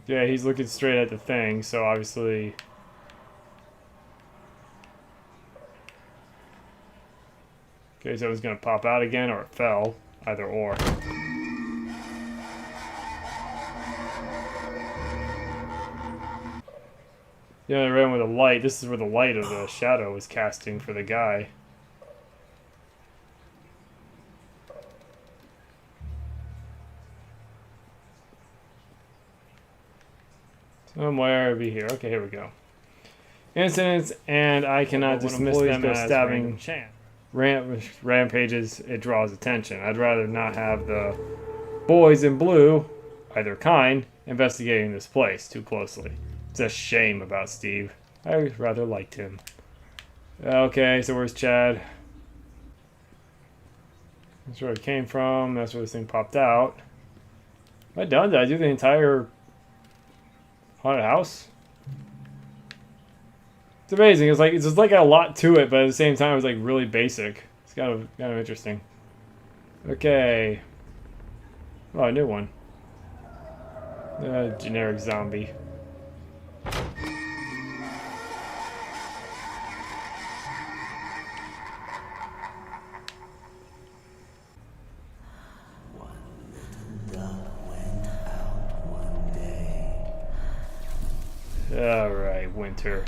Yeah, he's looking straight at the thing, so obviously... Okay, so it's gonna pop out again, or it fell. Either or. Yeah, I ran with a light. This is where the light of the shadow was casting for the guy. Somewhere over here. Okay, here we go. Incidents, and I cannot dismiss them as stabbing rampages. It draws attention. I'd rather not have the boys in blue, either kind, investigating this place too closely. It's a shame about Steve. I rather liked him. Okay, so where's Chad? That's where it came from. That's where this thing popped out. Am I done? Did I do the entire haunted house? It's amazing. It's just like a lot to it, but at the same time, it's like really basic. It's kind of interesting. Okay. Oh, a new one. Generic zombie. Alright, Winter.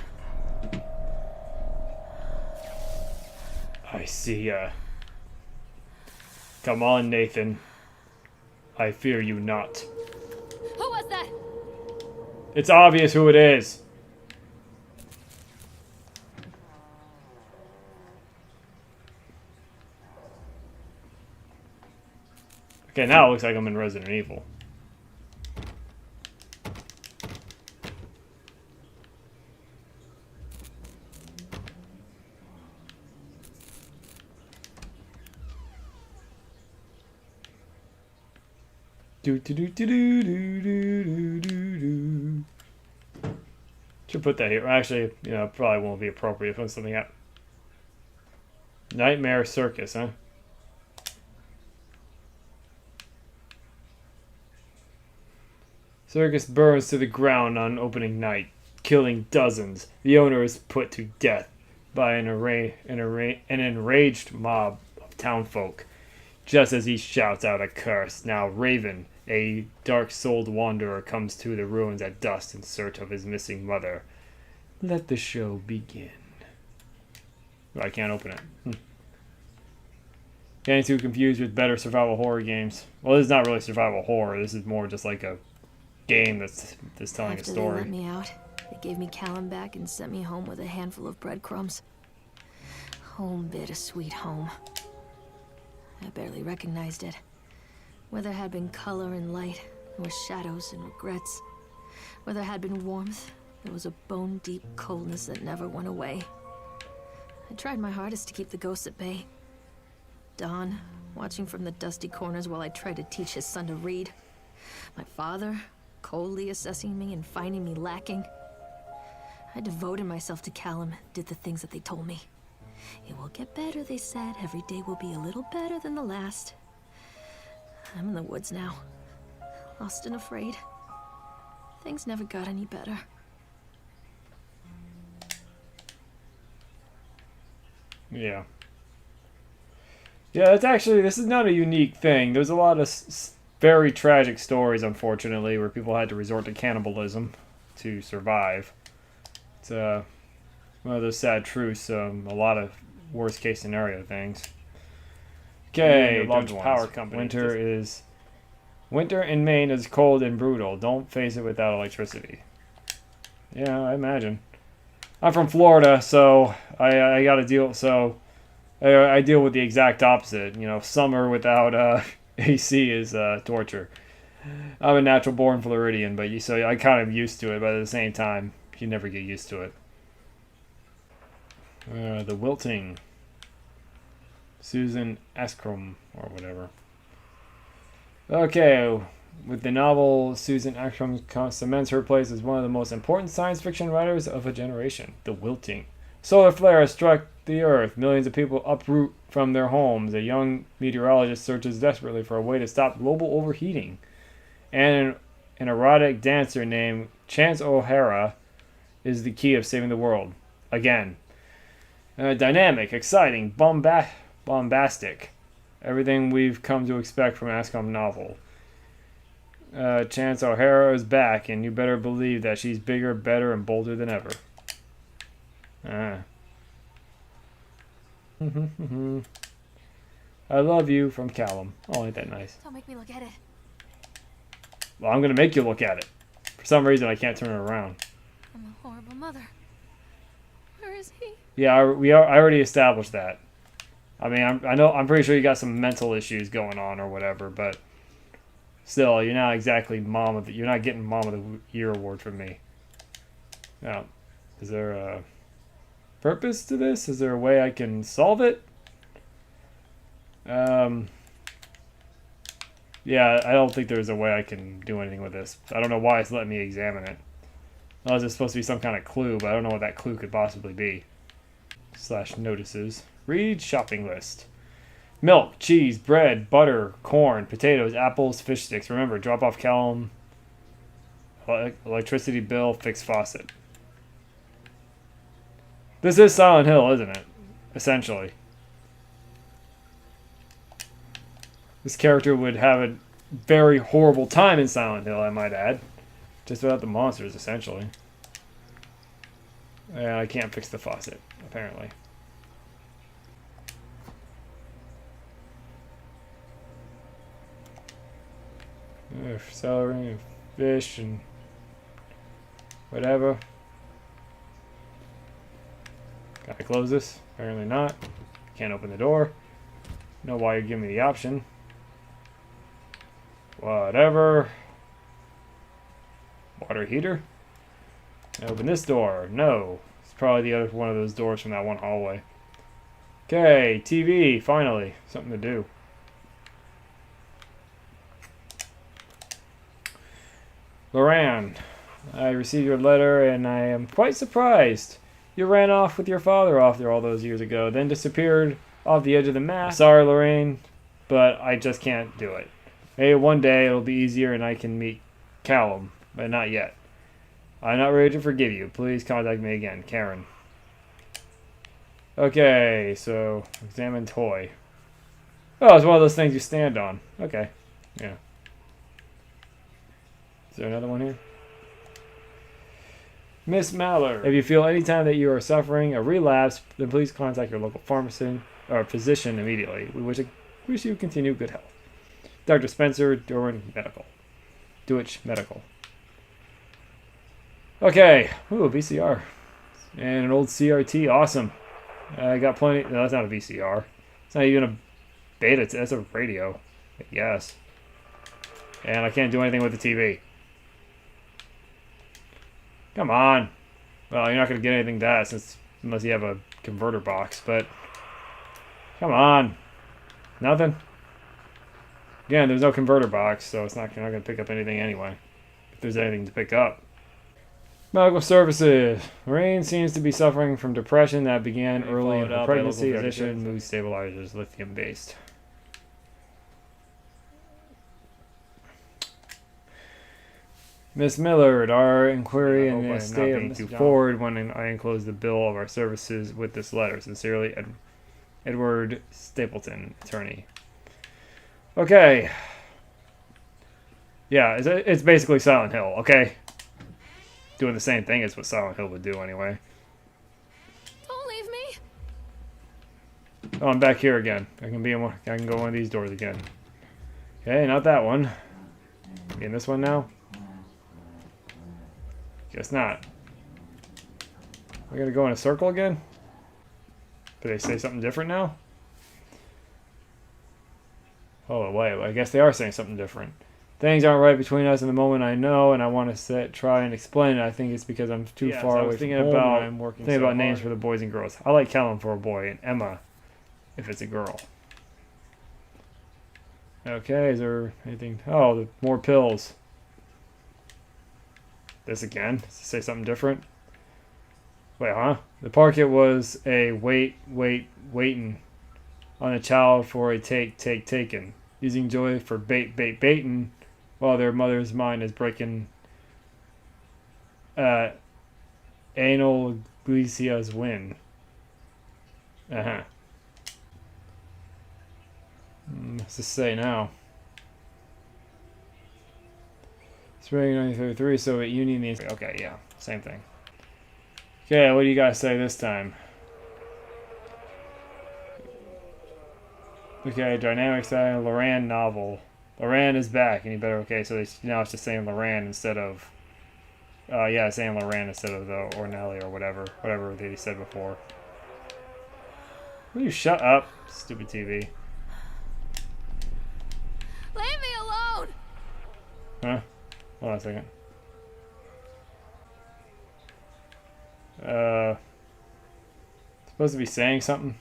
I see ya. Come on, Nathan. I fear you not. Who was that? It's obvious who it is. Okay, now it looks like I'm in Resident Evil. Should put that here. Actually, you know, probably won't be appropriate if it's something out. Nightmare Circus, huh? Circus burns to the ground on opening night, killing dozens. The owner is put to death by an enraged mob of townfolk. Just as he shouts out a curse, now Raven, a dark-souled wanderer, comes to the ruins at dusk in search of his missing mother. Let the show begin. Oh, I can't open it. Getting too confused with better survival horror games. Well, this is not really survival horror. This is more just like a game that's telling a After story. they let me out, they gave me Callum back and sent me home with a handful of breadcrumbs. Home, bittersweet home. I barely recognized it. Where there had been color and light, there were shadows and regrets. Where there had been warmth, there was a bone-deep coldness that never went away. I tried my hardest to keep the ghosts at bay. Don, watching from the dusty corners while I tried to teach his son to read. My father, coldly assessing me and finding me lacking. I devoted myself to Callum, did the things that they told me. It will get better, they said. Every day will be a little better than the last. I'm in the woods now, lost and afraid. Things never got any better. Yeah. Yeah, this is not a unique thing. There's a lot of very tragic stories, unfortunately, where people had to resort to cannibalism to survive. It's one of those sad truths. A lot of worst case scenario things. Okay, Dodge Power Company. Winter in Maine is cold and brutal. Don't face it without electricity. Yeah, I imagine. I'm from Florida, so I got to deal. So I deal with the exact opposite. You know, summer without AC is torture. I'm a natural born Floridian, but so I kind of used to it. But at the same time, you never get used to it. The Wilting. Susan-esc or whatever. Okay, with the novel, Susan-esc cements her place as one of the most important science fiction writers of a generation. The Wilting. Solar flare has struck the Earth. Millions of people uproot from their homes. A young meteorologist searches desperately for a way to stop global overheating. And an erotic dancer named Chance O'Hara is the key of saving the world. Again. Dynamic, exciting, bombastic. Everything we've come to expect from an Ascom novel. Chance O'Hara is back, and you better believe that she's bigger, better, and bolder than ever. I love you from Callum. Oh, ain't that nice? Don't make me look at it. Well, I'm gonna make you look at it. For some reason, I can't turn it around. I'm a horrible mother. Where is he? Yeah, I already established that. I mean, I'm pretty sure you got some mental issues going on or whatever, but still, you're not exactly you're not getting Mom of the Year award from me. Now, is there a purpose to this? Is there a way I can solve it? Yeah, I don't think there's a way I can do anything with this. I don't know why it's letting me examine it. Unless it's supposed to be some kind of clue, but I don't know what that clue could possibly be. / notices. Read shopping list. Milk, cheese, bread, butter, corn, potatoes, apples, fish sticks. Remember, drop off Callum. Electricity bill, fix faucet. This is Silent Hill, isn't it? Essentially. This character would have a very horrible time in Silent Hill, I might add. Just without the monsters, essentially. And I can't fix the faucet, apparently. Celery and fish and whatever. Can I close this? Apparently not. Can't open the door. Know why you're giving me the option. Whatever. Water heater. Open this door. No. It's probably the other one of those doors from that one hallway. Okay, TV. Finally. Something to do. Loran, I received your letter and I am quite surprised. You ran off with your father off there all those years ago, then disappeared off the edge of the map. Sorry, Lorraine, but I just can't do it. Maybe one day it'll be easier and I can meet Callum, but not yet. I'm not ready to forgive you. Please contact me again, Karen. Okay, so examine toy. Oh, it's one of those things you stand on. Okay, yeah. Is there another one here? Miss Mallard, if you feel any time that you are suffering a relapse, then please contact your local pharmacist or physician immediately. We wish you continue good health. Dr. Spencer, Derwin Medical. Dewich Medical. Okay. Ooh, VCR. And an old CRT. Awesome. I got plenty. No, that's not a VCR. It's not even a beta. That's a radio. Yes. And I can't do anything with the TV. Come on. Well, you're not going to get anything that unless you have a converter box, but come on. Nothing? Again, there's no converter box, so you're not going to pick up anything anyway. If there's anything to pick up. Medical services. Lorraine seems to be suffering from depression that began early in her pregnancy. Physician, mood stabilizers, lithium-based. Miss Millard, our inquiry in the state of to forward when I enclose the bill of our services with this letter. Sincerely, Edward Stapleton, attorney. Okay. Yeah, it's basically Silent Hill, okay? Doing the same thing as what Silent Hill would do anyway. Don't leave me. Oh, I'm back here again. I can go in one of these doors again. Okay, not that one. Be in this one now? Guess not. We're gonna go in a circle again? Did they say something different now? Oh, wait, I guess they are saying something different. Things aren't right between us in the moment, I know, and I want to try and explain it. I think it's because I'm too far away from home. I'm thinking about names for the boys and girls. I like Callum for a boy, and Emma if it's a girl. Okay, is there anything? Oh, more pills. This again? Does it say something different? Wait, huh? The park it was a waiting on a child for a taken. Using joy for baiting while their mother's mind is breaking anal Iglesias win. Uh-huh. What's this say now? Spring 1933, Soviet Union. Okay, yeah, same thing. Okay, what do you guys say this time? Okay, dynamic style, Loran novel. Loran is back, and you better, okay, so now it's just saying Loran instead of, yeah, saying Loran instead of the Ornelli or whatever they said before. Will you shut up, stupid TV? Leave me alone. Huh? Hold on a second. Supposed to be saying something?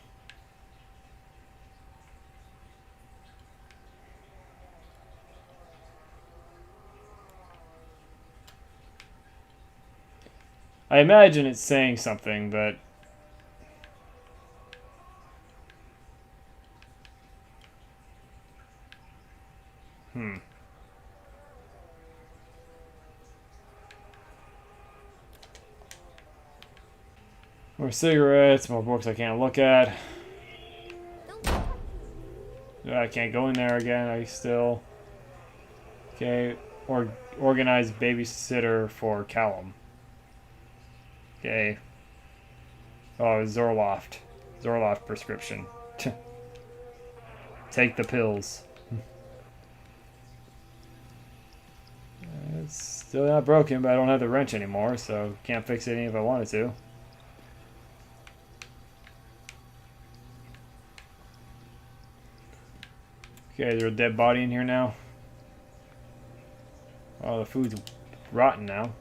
I imagine it's saying something, but... More cigarettes, more books I can't look at. I can't go in there again, I still... Okay, organized babysitter for Callum. Okay. Oh, Zorloft. Zorloft prescription. Take the pills. It's still not broken, but I don't have the wrench anymore, so can't fix it even if I wanted to. Okay, is there a dead body in here now? Oh, the food's rotten now.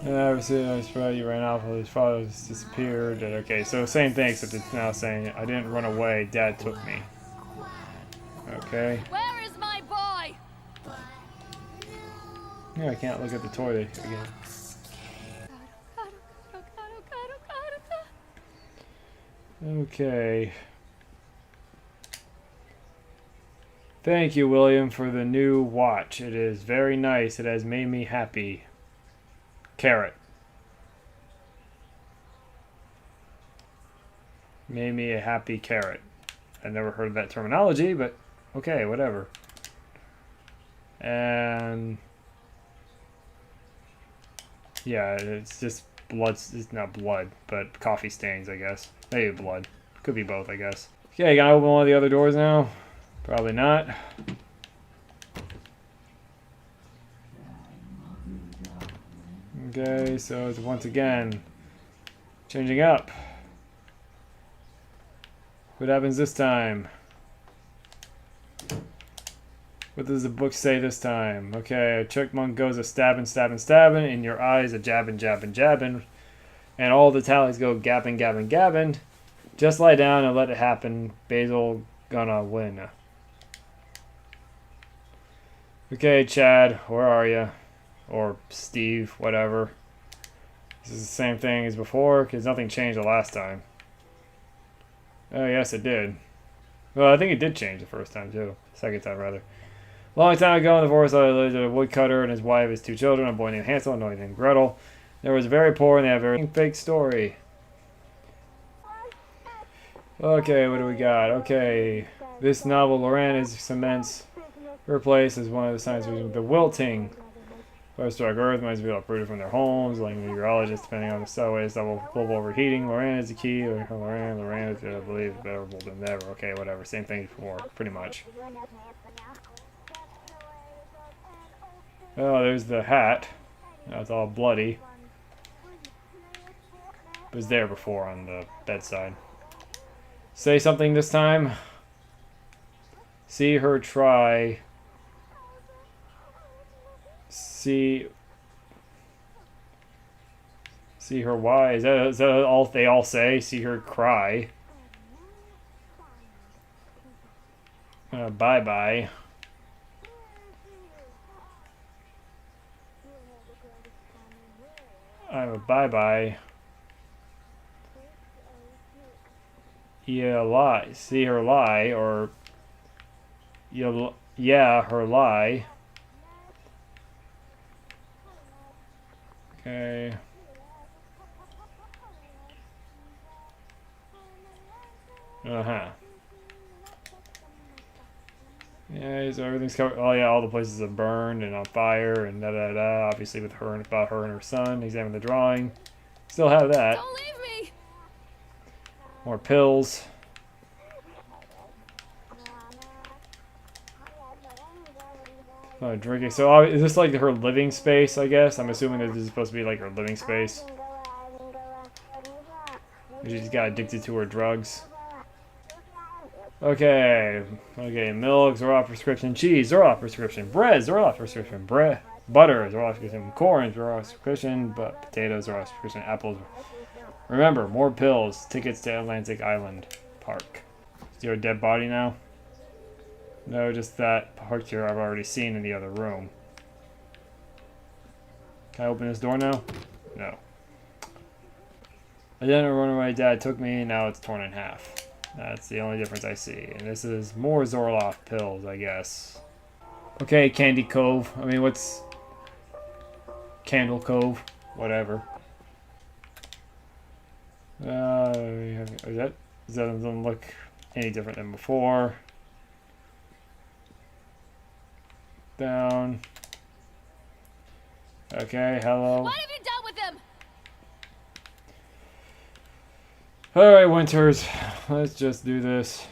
Ever since I spread you ran off while his father disappeared. Okay, so same thing, except it's now saying I didn't run away, Dad took me. Okay. Where is my boy? Yeah, I can't look at the toilet again. Okay. Thank you, William, for the new watch. It is very nice. It has made me happy. Carrot. Made me a happy carrot. I never heard of that terminology, but okay, whatever. And yeah, it's just blood. It's not blood, but coffee stains, I guess. Maybe blood. Could be both, I guess. Okay, gotta open one of the other doors now. Probably not. Okay, so it's once again changing up. What happens this time? What does the book say this time? Okay, a chickmunk goes a stabbing, stabbing, stabbing. In your eyes, a jabbing, jabbing, jabbing. And all the tallies go gabbing, gabbing, gabbing. Just lie down and let it happen. Basil gonna win. Okay, Chad, where are you? Or Steve, whatever. This is the same thing as before, because nothing changed the last time. Oh, yes, it did. Well, I think it did change the first time, too. Second time, rather. Long time ago in the forest, there lived a woodcutter and his wife, his two children, a boy named Hansel and a boy named Gretel. They were very poor and they had a very fake story. Okay, what do we got? Okay, this novel, Lorraine is cements her place as one of the science fiction, the wilting. Fire struck Earth might be uprooted from their homes, like meteorologists, depending on the subways, global overheating. Lorraine is the key. Lorraine is, I believe, better than ever. Okay, whatever. Same thing before, pretty much. Oh, there's the hat. That's all bloody. It was there before on the bedside. Say something this time. See her try. See her why? Is that all they all say? See her cry. Bye bye. I'm a bye bye. Yeah, lie. See her lie, or yeah, her lie. Okay. Uh-huh. Yeah, so everything's covered. Oh yeah, all the places are burned and on fire and da-da-da. Obviously with her and about her and her son. Examine the drawing. Still have that. Don't leave me. More pills. Oh, drinking. So is this like her living space, I guess? I'm assuming that this is supposed to be like her living space. She just got addicted to her drugs. Okay. Okay, milk, Zoroff prescription, cheese, Zoroff prescription, bread, Zoroff prescription, bread, butter, Zoroff prescription, corn, Zoroff prescription, but potatoes, Zoroff prescription, apples, Remember, more pills. Tickets to Atlantic Island Park. Is there a dead body now? No, just that picture I've already seen in the other room. Can I open this door now? No. I didn't remember where my dad took me, and now it's torn in half. That's the only difference I see. And this is more Zoloft pills, I guess. Okay, Candy Cove. I mean, what's... Candle Cove? Whatever. That doesn't look any different than before. Down. Okay, hello. What have you done with him? Alright, Winters. Let's just do this.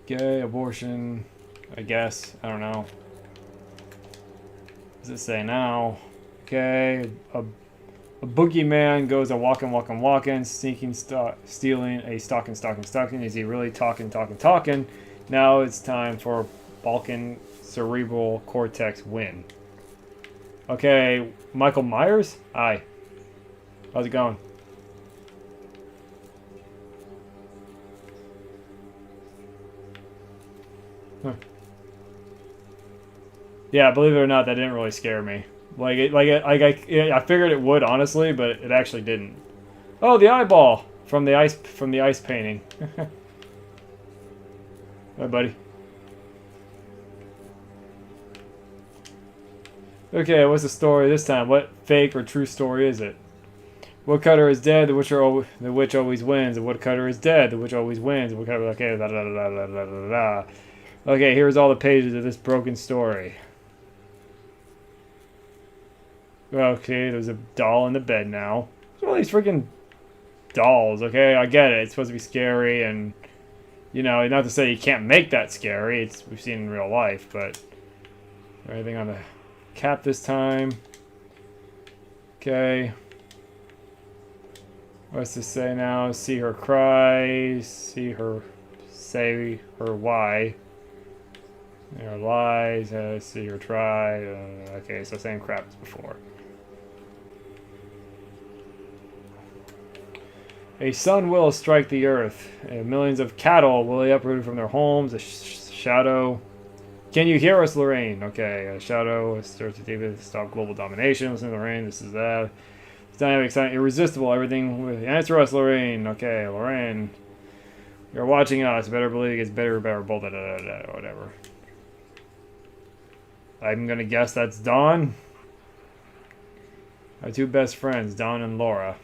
Okay, abortion. I guess. I don't know. What does it say now? Okay, a boogeyman goes a walking, stealing a stalking. Is he really talking? Now it's time for Balkan cerebral cortex win. Okay, Michael Myers? Hi. How's it going? Huh. Yeah, believe it or not, that didn't really scare me. I figured it would, honestly, but it actually didn't. Oh, the eyeball from the ice painting. Hi, buddy. Okay, what's the story this time? What fake or true story is it? Woodcutter is dead. The witch always wins. The woodcutter is dead. The witch always wins. The woodcutter. Okay, da da da da da da da. Okay, here's all the pages of this broken story. Okay, there's a doll in the bed now. There's all these freaking dolls, okay? I get it. It's supposed to be scary and, you know, not to say you can't make that scary. We've seen it in real life, but... Anything on the cap this time? Okay. What's this say now? See her cry. See her say her why. Her lies. See her try. Okay, so same crap as before. A sun will strike the earth. Millions of cattle will be uprooted from their homes. A shadow. Can you hear us, Lorraine? Okay, a shadow starts to David stop global domination. Listen to Lorraine. This is that. It's dynamic, exciting, irresistible. Everything. Answer us, Lorraine. Okay, Lorraine. You're watching us. Better believe it gets better, bold, whatever. I'm gonna guess that's Dawn. My two best friends, Dawn and Laura.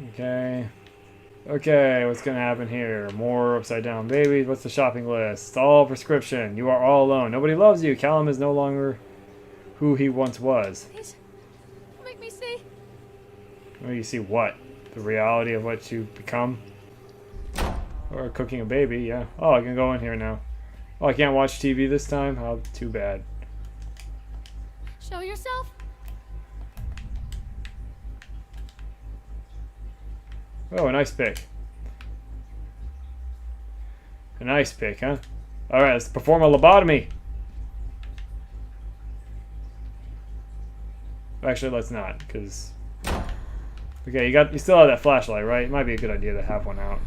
Okay. Okay, what's gonna happen here? More upside down babies. What's the shopping list? All prescription. You are all alone. Nobody loves you. Callum is no longer who he once was. Please, make me see. Well, you see what? The reality of what you become? Or cooking a baby, yeah. Oh, I can go in here now. Oh, I can't watch TV this time? How too bad. Show yourself. Oh, a nice pick. A nice pick, huh? Alright, let's perform a lobotomy. Actually, let's not, because... Okay, you still have that flashlight, right? It might be a good idea to have one out.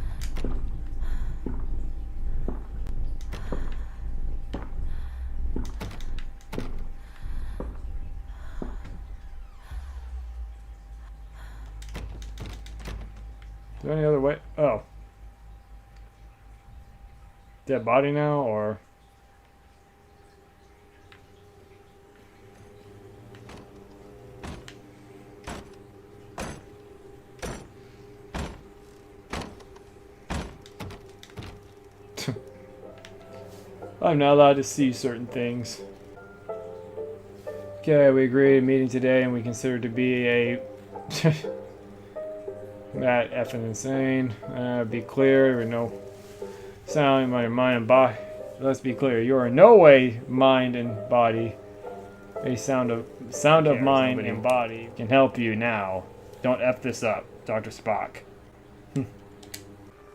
Is there any other way? Oh. Dead body now, or... I'm not allowed to see certain things. Okay, we agreed meeting today and we consider to be a... That effing insane. Be clear, there are no sound in my mind and body. Let's be clear, you are in no way mind and body. A sound of mind and body can help you now. Don't F this up, Dr. Spock.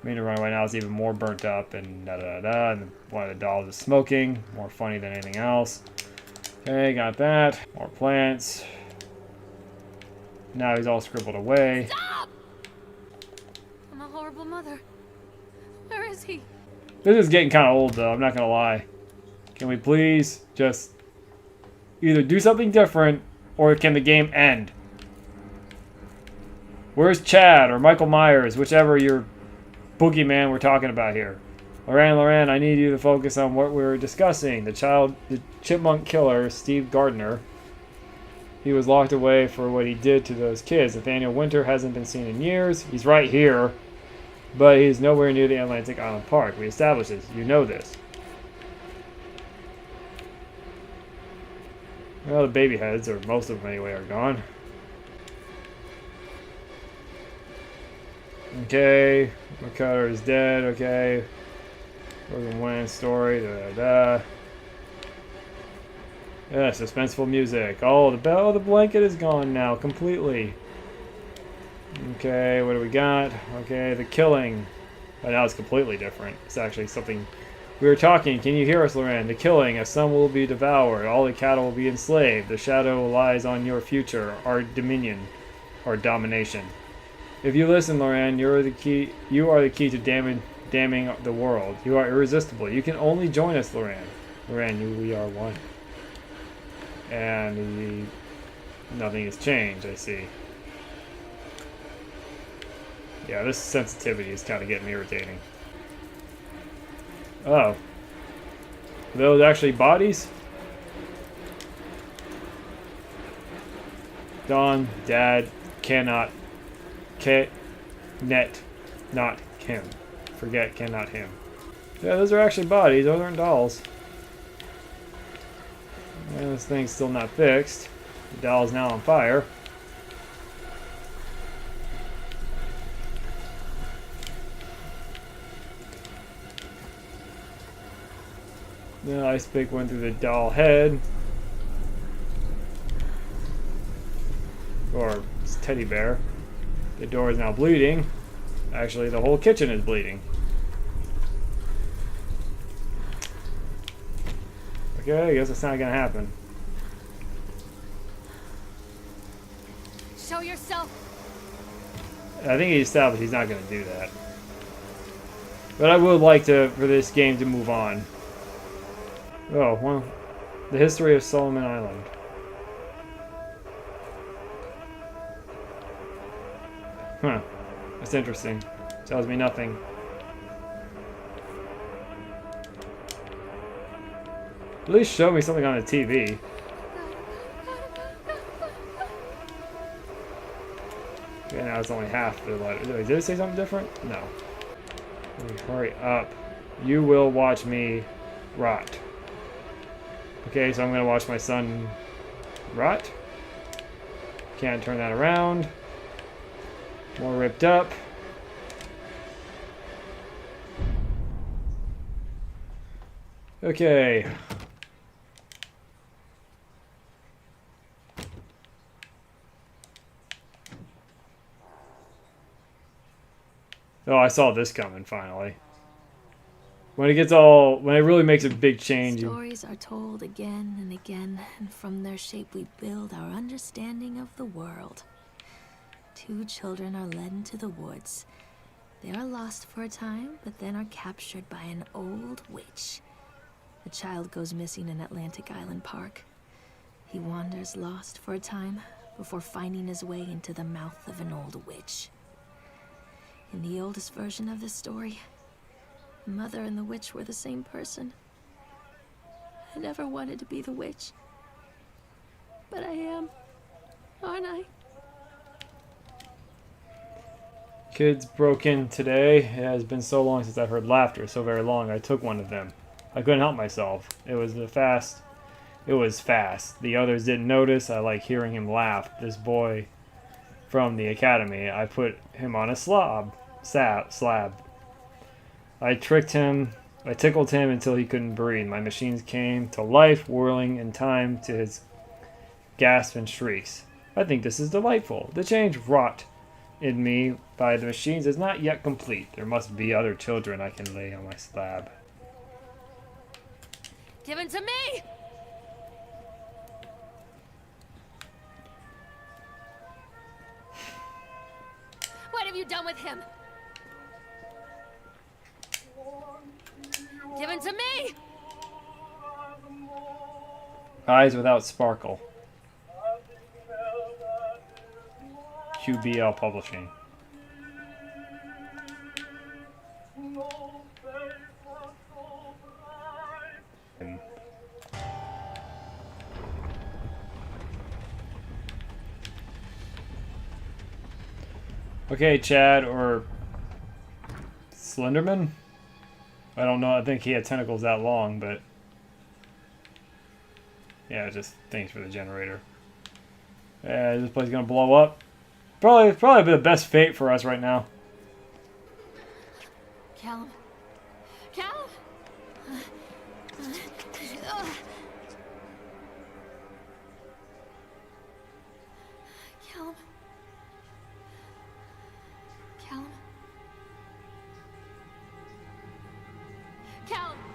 Made to run away now is even more burnt up and da da da da. And one of the dolls is smoking. More funny than anything else. Okay, got that. More plants. Now he's all scribbled away. Stop! I'm a horrible mother. Where is he? This is getting kind of old though, I'm not gonna lie. Can we please just either do something different or can the game end? Where's Chad or Michael Myers, whichever your boogeyman we're talking about here? Loran, I need you to focus on what we're discussing. The chipmunk killer, Steve Gardner. He was locked away for what he did to those kids. Nathaniel Winter hasn't been seen in years. He's right here, but he's nowhere near the Atlantic Island Park. We established this. You know this. Well, the baby heads, or most of them anyway, are gone. Okay, McCutter is dead. Okay, Logan Wayne's story. Da da da. Yeah, suspenseful music. Oh, the blanket is gone now completely. Okay, what do we got? Okay, the killing. Oh, now it's completely different. It's actually something. We were talking. Can you hear us, Loran? The killing. A son will be devoured. All the cattle will be enslaved. The shadow lies on your future. Our dominion, or domination. If you listen, Loran, you are the key. You are the key to damning the world. You are irresistible. You can only join us, Loran. Loran, we are one. And nothing has changed, I see. Yeah, this sensitivity is kind of getting irritating. Oh. Are those actually bodies? Don, Dad, cannot, net, not him. Forget, cannot him. Yeah, those are actually bodies. Those aren't dolls. And this thing's still not fixed. The doll's now on fire. The ice pick went through the doll head. Or it's teddy bear. The door is now bleeding. Actually, the whole kitchen is bleeding. Okay, I guess it's not gonna happen. Show yourself. I think he established he's not gonna do that. But I would like for this game to move on. Oh, well, the history of Solomon Island. Huh, that's interesting. Tells me nothing. At least show me something on the TV. Okay, now it's only half the letter. Did it say something different? No. Hurry up. You will watch me rot. Okay, so I'm gonna watch my son rot. Can't turn that around. More ripped up. Okay. Oh, I saw this coming finally. When it really makes a big change. Stories are told again and again, and from their shape we build our understanding of the world. Two children are led into the woods. They are lost for a time, but then are captured by an old witch. The child goes missing in Atlantic Island Park. He wanders lost for a time before finding his way into the mouth of an old witch. In the oldest version of this story, the mother and the witch were the same person. I never wanted to be the witch, but I am, aren't I? Kids broke in today. It has been so long since I heard laughter, so very long. I took one of them. I couldn't help myself. It was fast. The others didn't notice. I like hearing him laugh. This boy from the academy. I put him on a slab. I tickled him until he couldn't breathe. My machines came to life, whirling in time to his gasps and shrieks. I think this is delightful. The change wrought in me by the machines is not yet complete. There must be other children I can lay on my slab. Give him to me! What have you done with him? Give him to me! Eyes without sparkle. QBL Publishing. Okay, Chad or Slenderman? I don't know. I think he had tentacles that long, but yeah, just thanks for the generator. Yeah, this place is gonna blow up. Probably be the best fate for us right now. Callum. Callum! Callum. Callum. Callum.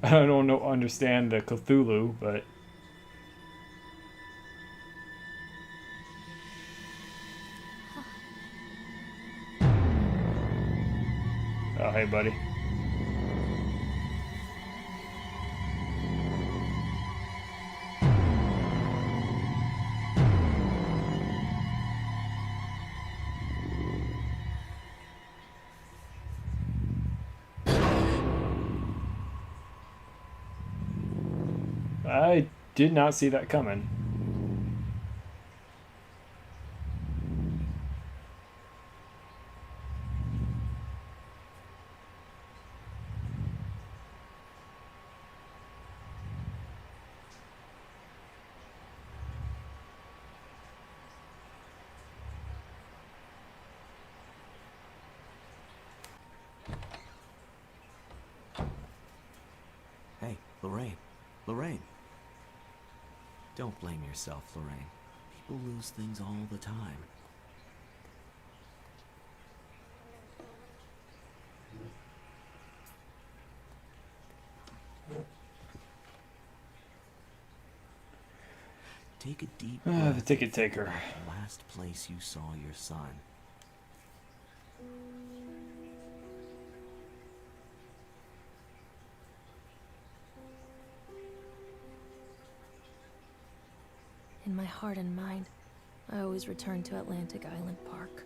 I don't know, understand the Cthulhu, but oh, hey, buddy. I did not see that coming. Hey, Lorraine. Lorraine. Don't blame yourself, Lorraine. People lose things all the time. Take a deep breath. The ticket taker. The last place you saw your son. In my heart and mind, I always return to Atlantic Island Park.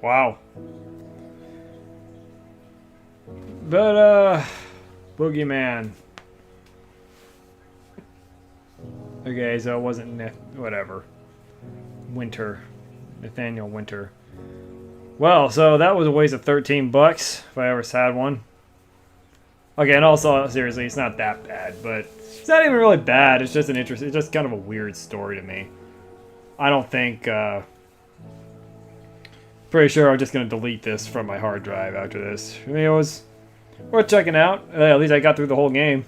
Wow. But, Boogeyman. Okay, so it wasn't whatever. Winter. Nathaniel Winter. Well, so that was a waste of 13 bucks if I ever had one. Okay, and also, seriously, it's not that bad, but it's not even really bad. It's just it's just kind of a weird story to me. I don't think, pretty sure I'm just going to delete this from my hard drive after this. I mean, it was worth checking out. At least I got through the whole game.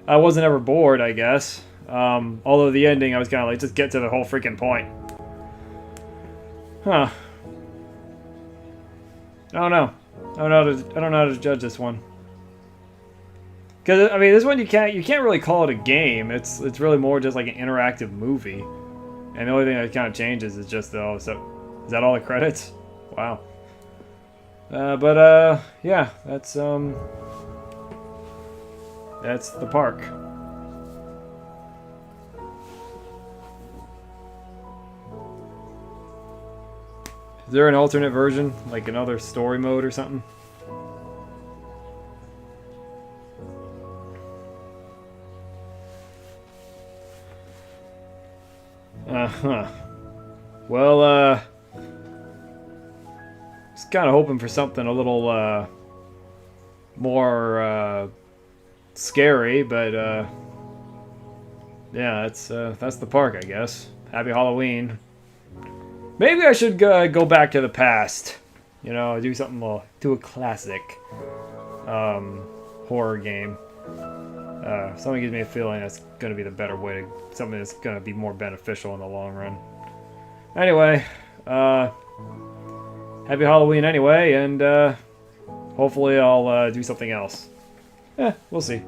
I wasn't ever bored, I guess. Although the ending, I was kind of like, just get to the whole freaking point. Huh. I don't know. I don't know how to judge this one. Because I mean, this one you can't really call it a game. It's really more just like an interactive movie. And the only thing that kind of changes is just the is that all the credits? Wow. But yeah, that's the park. Is there an alternate version, like another story mode or something? Uh-huh. Well, just kind of hoping for something a little more scary, but yeah, that's the park, I guess. Happy Halloween. Maybe I should go back to the past. You know, do something, do a classic horror game. Something gives me a feeling that's going to be the better way to, something that's going to be more beneficial in the long run. Anyway, happy Halloween anyway, and hopefully I'll do something else. We'll see.